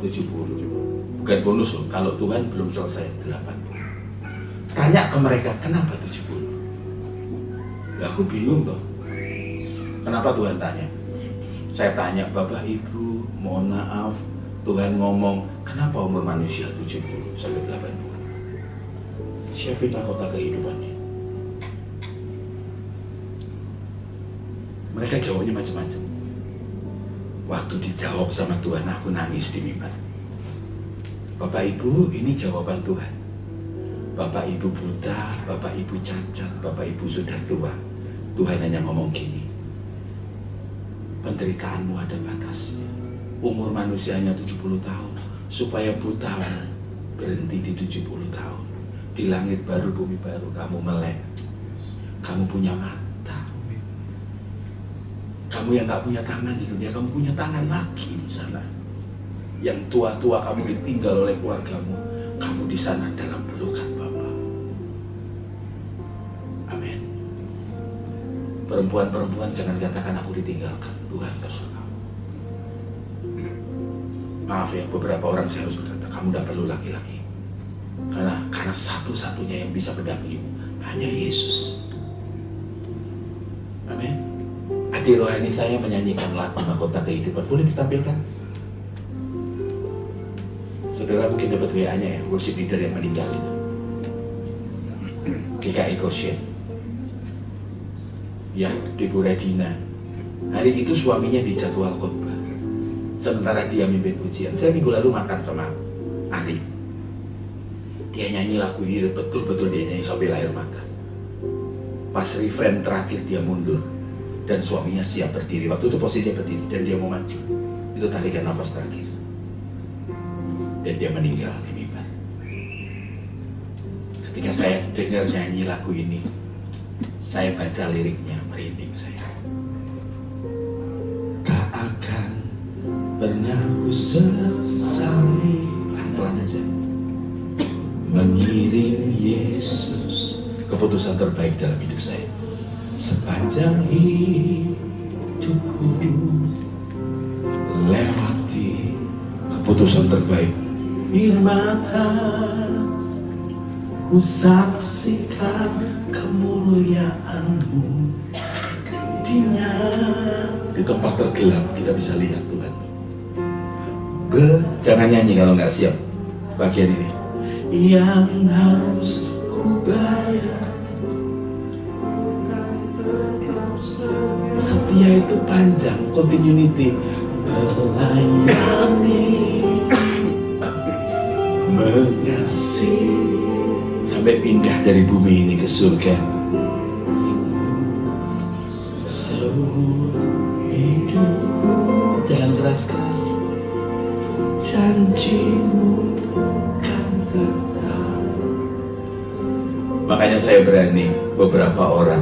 70. Bukan bonus loh, kalau Tuhan belum selesai 80. Tanya ke mereka, kenapa 70? Ya aku bingung toh. Kenapa Tuhan tanya? Saya tanya, Bapak Ibu, mohon maaf, Tuhan ngomong, kenapa umur manusia 70 sampai 80? Siapin mahkota kehidupannya. Mereka jawabnya macam-macam. Waktu dijawab sama Tuhan, aku nangis di mimbar. Bapak Ibu, ini jawaban Tuhan. Bapak Ibu buta, Bapak Ibu cacat, Bapak Ibu sudah tua. Tuhan hanya ngomong gini, penderitaanmu ada batasnya. Umur manusianya 70 tahun, supaya buta berhenti di 70 tahun. Di langit baru, bumi baru, kamu melek. Kamu punya mata. Kamu yang gak punya tangan di dunia, kamu punya tangan lagi di sana. Yang tua-tua kamu ditinggal oleh keluargamu, kamu di sana dalam pelukan Bapa. Amin. Perempuan-perempuan jangan katakan aku ditinggalkan, Tuhan bersama. Maaf ya, beberapa orang saya harus berkata, kamu tidak perlu laki-laki. Karena satu-satunya yang bisa mendampingimu hanya Yesus. Amin. Hati rohani saya menyanyikan lagu Mahkota Kehidupan. Boleh ditampilkan? Saudara mungkin dapat WA-nya ya, worship leader yang meninggal itu. GKI Goshen. Ya, Deborah Dina. Hari itu suaminya dijadwal khotbah. Sementara dia mimpin pujian. Saya minggu lalu makan sama Ari. Dia nyanyi lagu ini, betul-betul dia nyanyi sampai air mata. Pas refrain terakhir dia mundur dan suaminya siap berdiri. Waktu itu posisinya berdiri dan dia mau maju. Itu tarikan nafas terakhir. Dan dia meninggal di mimbar. Ketika saya dengar nyanyi lagu ini, saya baca liriknya, merinding saya. Tak akan pernah ku sesali, pelan-pelan aja, mengiring Yesus. Keputusan terbaik dalam hidup saya. Sepanjang hidupku lewati keputusan terbaik. Mata ku saksikan kemuliaan-Mu. Di tempat tergelap kita bisa lihat Tuhan. Jangan nyanyi kalau nggak siap bagian ini. Yang harus ku bayar, setia itu panjang, continuity, melayani, mengasihi, sampai pindah dari bumi ini ke surga. Seumur hidupku, jangan keras-keras, janji-Mu kan tetap. Makanya saya berani, beberapa orang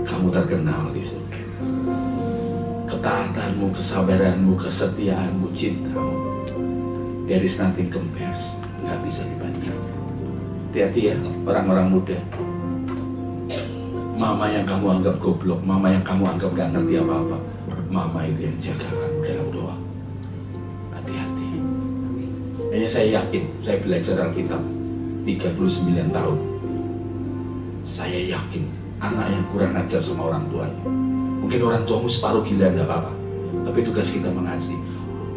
kamu terkenal di surga. Ketaatanmu, kesabaranmu, kesetiaanmu, cintamu, there is nothing compares, nggak bisa dibanding. Hati-hati ya orang-orang muda. Mama yang kamu anggap goblok, mama yang kamu anggap gak ngerti apa-apa, mama itu yang jaga kamu dalam doa. Hati-hati. Hanya saya yakin, saya belajar Alkitab 39 tahun. Saya yakin anak yang kurang ajar sama orang tuanya. Mungkin orang tuamu separuh gila gak apa-apa, tapi tugas kita mengasihi.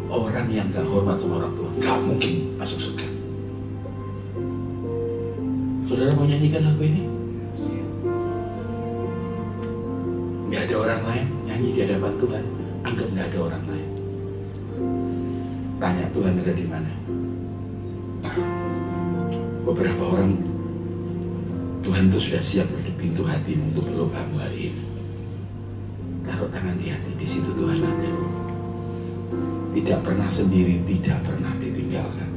Orang yang gak hormat sama orang tua gak mungkin masuk surga. Saudara mau nyanyikan lagu ini? Gak ada orang lain, nyanyi di hadapan Tuhan, anggap gak ada orang lain. Tanya Tuhan ada di mana. Beberapa orang Tuhan itu sudah siap di pintu hatimu untuk peluk kamu hari ini. Taruh tangan di hati, di situ Tuhan ada. Tidak pernah sendiri, tidak pernah ditinggalkan.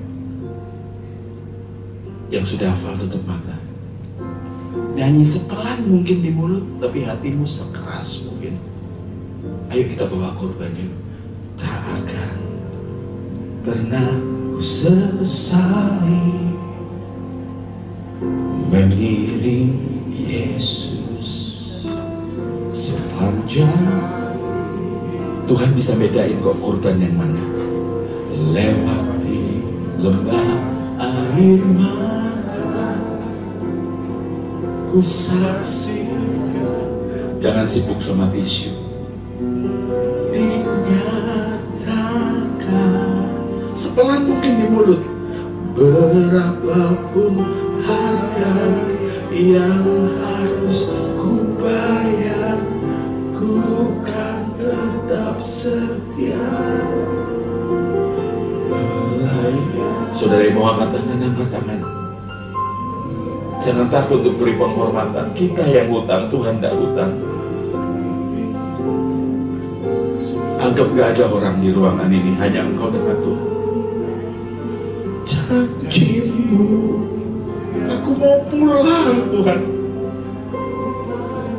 Yang sudah hafal tutup mata. Nyanyi sepelan mungkin di mulut, tapi hatimu sekeras mungkin. Ayo kita bawa korban yuk. Tak akan pernah ku sesali mengiring Yesus sepanjang. Tuhan bisa bedain kok korban yang mana. Lewati lembah air mata, ku saksikan. Jangan sibuk sama tisu. Dinyatakan sepelan mungkin di mulut. Berapapun harga yang harus ku bayar, ku kan tetap setia. Saudara yang mau angkat tangan. Jangan takut untuk beri penghormatan. Kita yang hutang, Tuhan tidak hutang. Anggap gak ada orang di ruangan ini, hanya engkau dekat Tuhan. Janji-Mu, aku mau pulang Tuhan.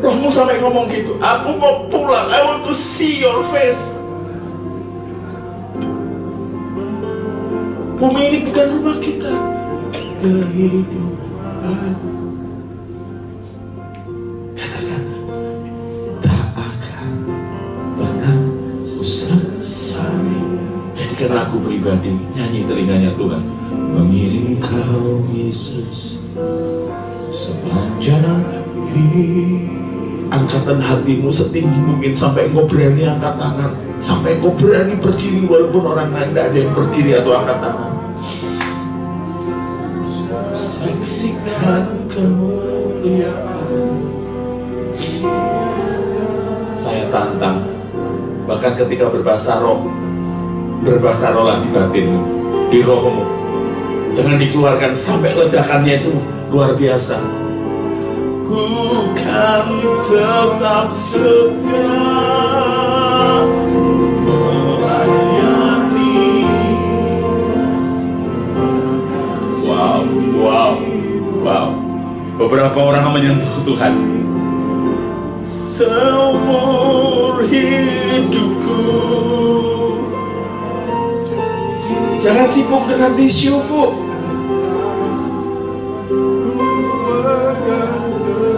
Rohmu sampai ngomong gitu, aku mau pulang, I want to see your face. Bumi ini bukan rumah kita. Kehidupan, katakan, tak akan pernah ku sesali. Jadikan aku pribadi nyanyi telinganya Tuhan, mengiring Kau Yesus sepanjang hidup. Angkatan hatimu setinggi mungkin sampai engkau berani angkat tangan, sampai engkau berani berdiri walaupun orang lain tidak ada yang berdiri atau angkat tangan. Saksikan kemuliaan. Saya tantang, bahkan ketika berbahasa rohlah di batinmu, di rohmu, jangan dikeluarkan sampai ledakannya itu luar biasa. Ku kan tetap setia melayani. Wow. Beberapa orang menyentuh Tuhan. Seumur hidupku. Jangan sibuk dengan tisu, Bu.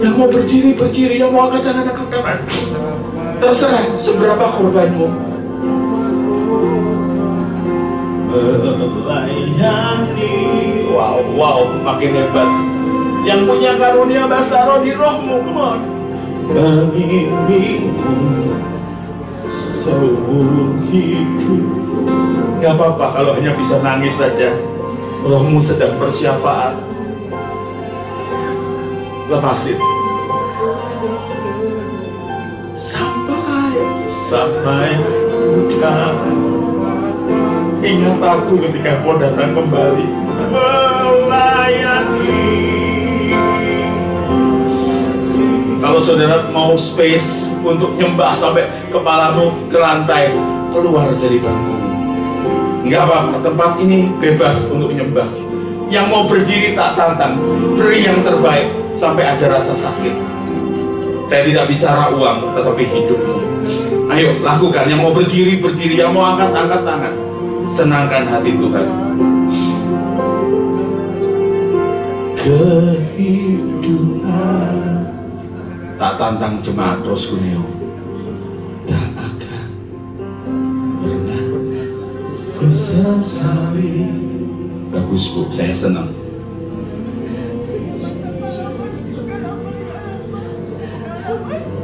Yang mau berdiri, yang mau angkat tangan. Terserah seberapa korbanmu. Melayani. Wow, makin hebat. Yang punya karunia bahasa roh di rohmu, come on. Mengiringmu seumur hidup. Gak apa-apa kalau hanya bisa nangis saja. Rohmu sedang bersyafaat. Lepasin. Sampai udah. Ingat aku ketika kau datang kembali melayani. Kalau saudara mau space untuk nyembah sampai kepalamu ke lantai, keluar dari bangku. Nggak apa-apa, tempat ini bebas untuk nyembah. Yang mau berdiri tak tantang, beri yang terbaik sampai ada rasa sakit. Saya tidak bicara uang, tetapi hidupmu. Ayo lakukan. Yang mau berdiri, yang mau angkat tangan. Senangkan hati Tuhan. Kehidupan. Tak tantang jemaat Ros Cuneo. Tak akan pernah ku sesali. Bagus Bu, saya senang.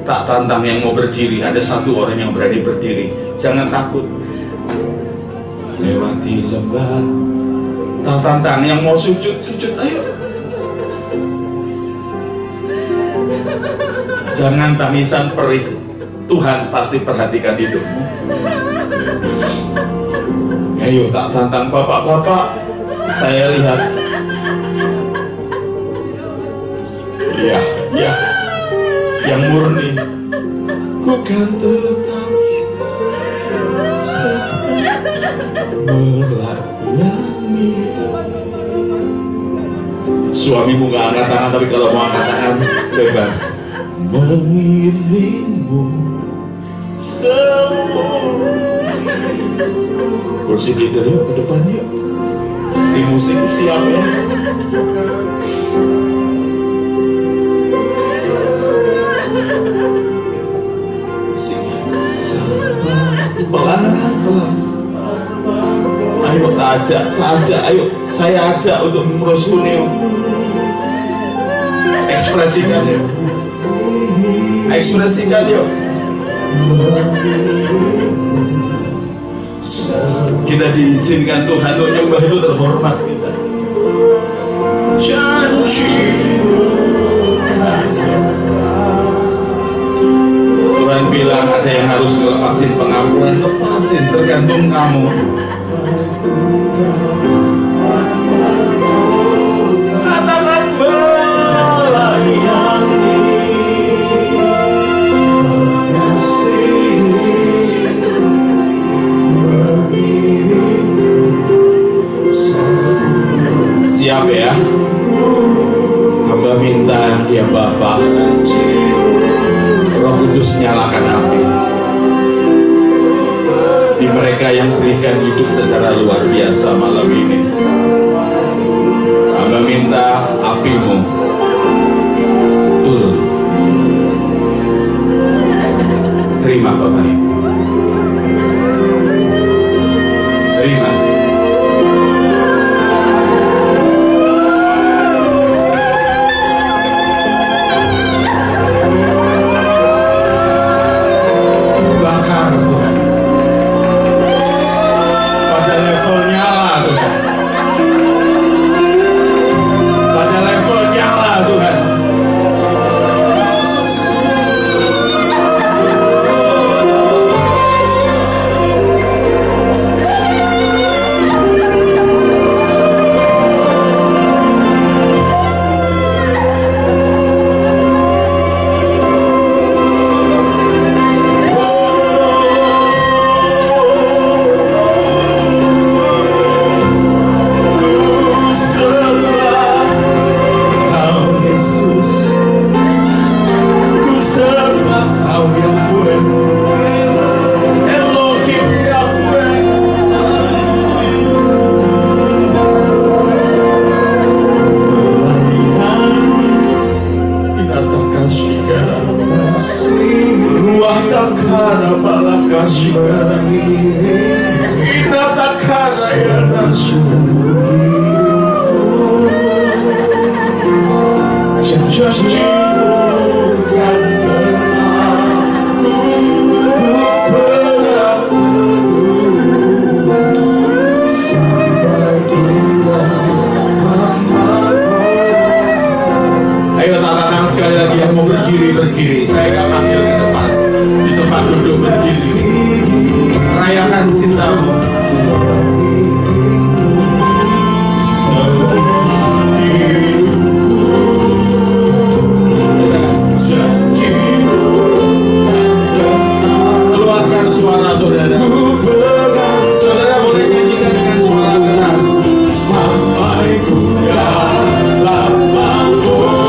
Tak tantang yang mau berdiri, ada satu orang yang berani berdiri. Jangan takut. Lewati lembah. Tak tantang yang mau sujud, ayo. Jangan tangisan perih. Tuhan pasti perhatikan hidupmu. Ayo, tak tantang bapak-bapak. Saya lihat. Ya. Yang murni. Ku kan tetap setia melayani. Suamimu gak angkat tangan, tapi kalau mau angkat tangan bebas. Mengiringmu semua. Worship leader yuk ke depan yuk. Di musik siap ya. Pelan-pelan. Ayo tak ajak, ayo saya ajak untuk Ros Cuneo. Ekspresikan yuk. Kita diizinkan Tuhan untuk nyembah, itu terhormat kita. Tuhan bilang ada yang harus dilepasin pengampunan, lepasin, tergantung kamu. Katakan melayani. Siap ya? Hamba minta ya Bapak, Roh Kudus nyalakan api di mereka yang berikan hidup secara luar biasa malam ini. Hamba minta apimu turun. Terima Bapak Ibu, terima. Bakar Tuhan pada level nyala Tuhan, pada level nyala Tuhan. Ayo tata tangan sekali lagi yang mau berdiri. Saya gak panggil ke depan, di tempat duduk berdiri. Rayakan cintamu. Keluarkan suara saudara. Saudara boleh nyanyikan dengan suara keras. Sampai ku dalam mahkota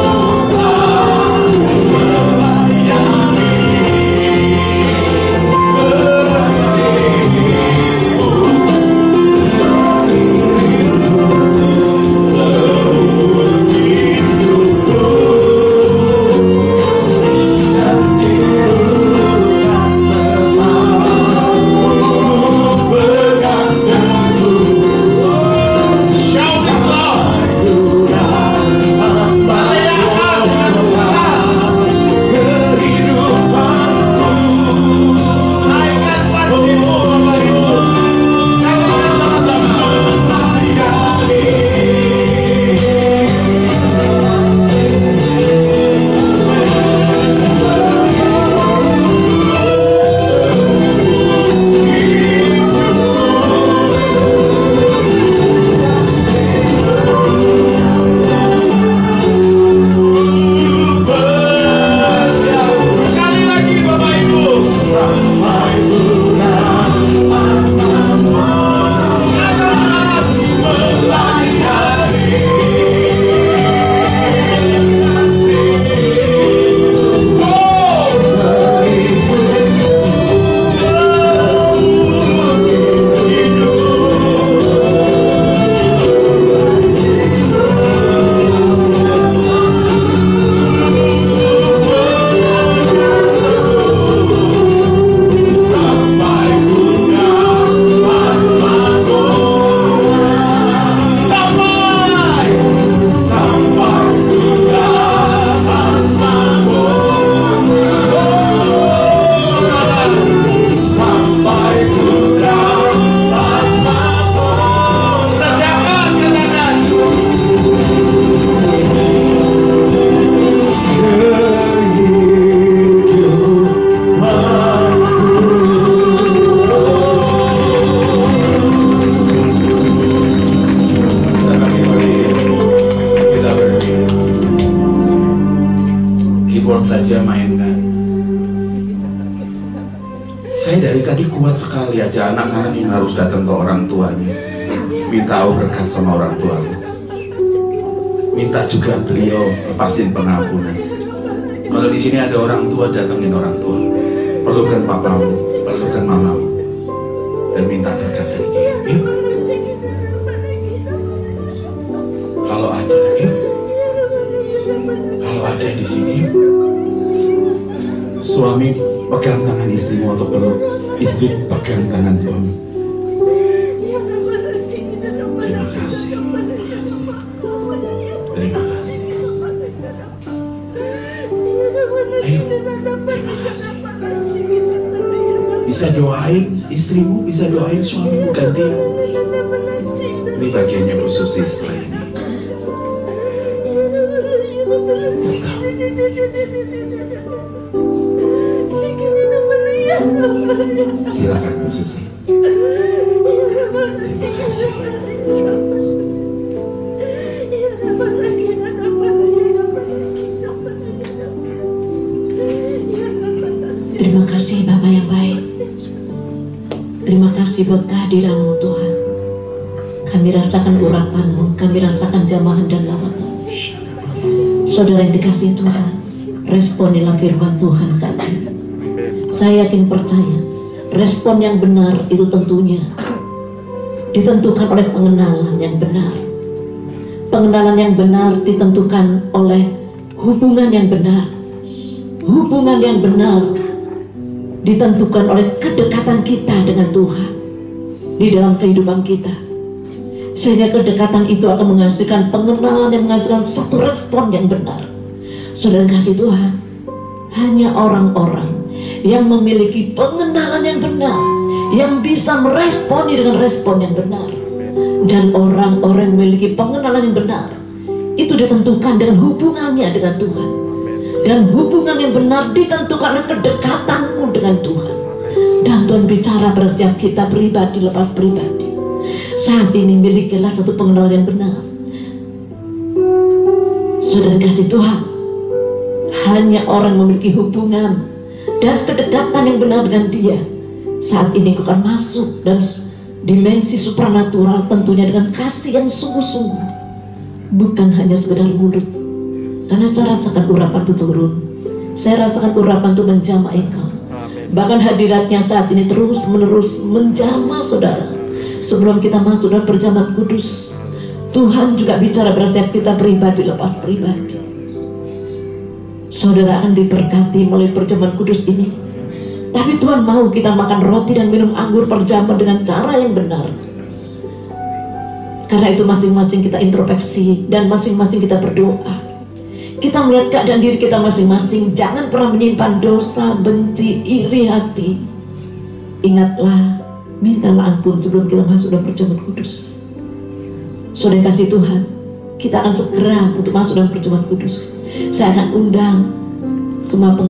melayani tadi kuat sekali, ada anak-anak yang harus datang ke orang tuanya, minta berkat sama orang tuanya, minta juga beliau lepasin pengampunan. Kalau Kalau di sini ada orang tua, datangin orang tua. Pelukan papamu, pelukan mamamu, dan minta berkat dari dia. Yuk. Kalau ada, yuk. Kalau ada di sini, yuk. Suami pegang tangan istrimu atau peluk, istri pegang tangan suami. Terima kasih. Terima kasih. Ayo, terima kasih. Bisa doain istrimu, bisa doain suamimu gantian. Ini bagiannya khusus setelah ini. Silakan Bu Susi. Terima kasih. Terima kasih Bapak yang baik. Terima kasih buat kehadiran-Mu Tuhan. Kami rasakan urapan-Mu, kami rasakan jamahan dan lawatan. Saudara yang dikasihi Tuhan, responilah firman Tuhan saat ini. Saya yakin percaya, respon yang benar itu tentunya ditentukan oleh pengenalan yang benar. Pengenalan yang benar ditentukan oleh hubungan yang benar. Hubungan yang benar ditentukan oleh kedekatan kita dengan Tuhan di dalam kehidupan kita. Sehingga kedekatan itu akan menghasilkan pengenalan yang menghasilkan satu respon yang benar. Saudara kasih Tuhan, hanya orang-orang yang memiliki pengenalan yang benar, yang bisa meresponi dengan respon yang benar. Dan orang-orang yang memiliki pengenalan yang benar, itu ditentukan dengan hubungannya dengan Tuhan. Dan hubungan yang benar ditentukan oleh kedekatanmu dengan Tuhan. Dan Tuhan bicara pada setiap kita pribadi lepas pribadi. Saat ini milikilah satu pengenalan yang benar. Saudara kasih Tuhan, hanya orang memiliki hubungan dan kedekatan yang benar dengan Dia, saat ini kau akan masuk dan dimensi supranatural, tentunya dengan kasih yang sungguh-sungguh, bukan hanya sekedar mulut. Karena saya rasakan urapan itu turun, saya rasakan urapan itu menjamah engkau. Bahkan hadiratnya saat ini terus menerus menjamah saudara. Sebelum kita masuk dalam perjamuan kudus, Tuhan juga bicara pada setiap kita pribadi lepas pribadi. Saudara akan diberkati melalui perjamuan kudus ini. Tapi Tuhan mau kita makan roti dan minum anggur perjamuan dengan cara yang benar. Karena itu masing-masing kita introspeksi dan masing-masing kita berdoa. Kita melihat keadaan diri kita masing-masing. Jangan pernah menyimpan dosa, benci, iri hati. Ingatlah, mintalah ampun sebelum kita masuk dalam perjamuan kudus. Saudara kasih Tuhan, kita akan segera untuk masuk dalam perjamuan kudus. Saya akan undang semua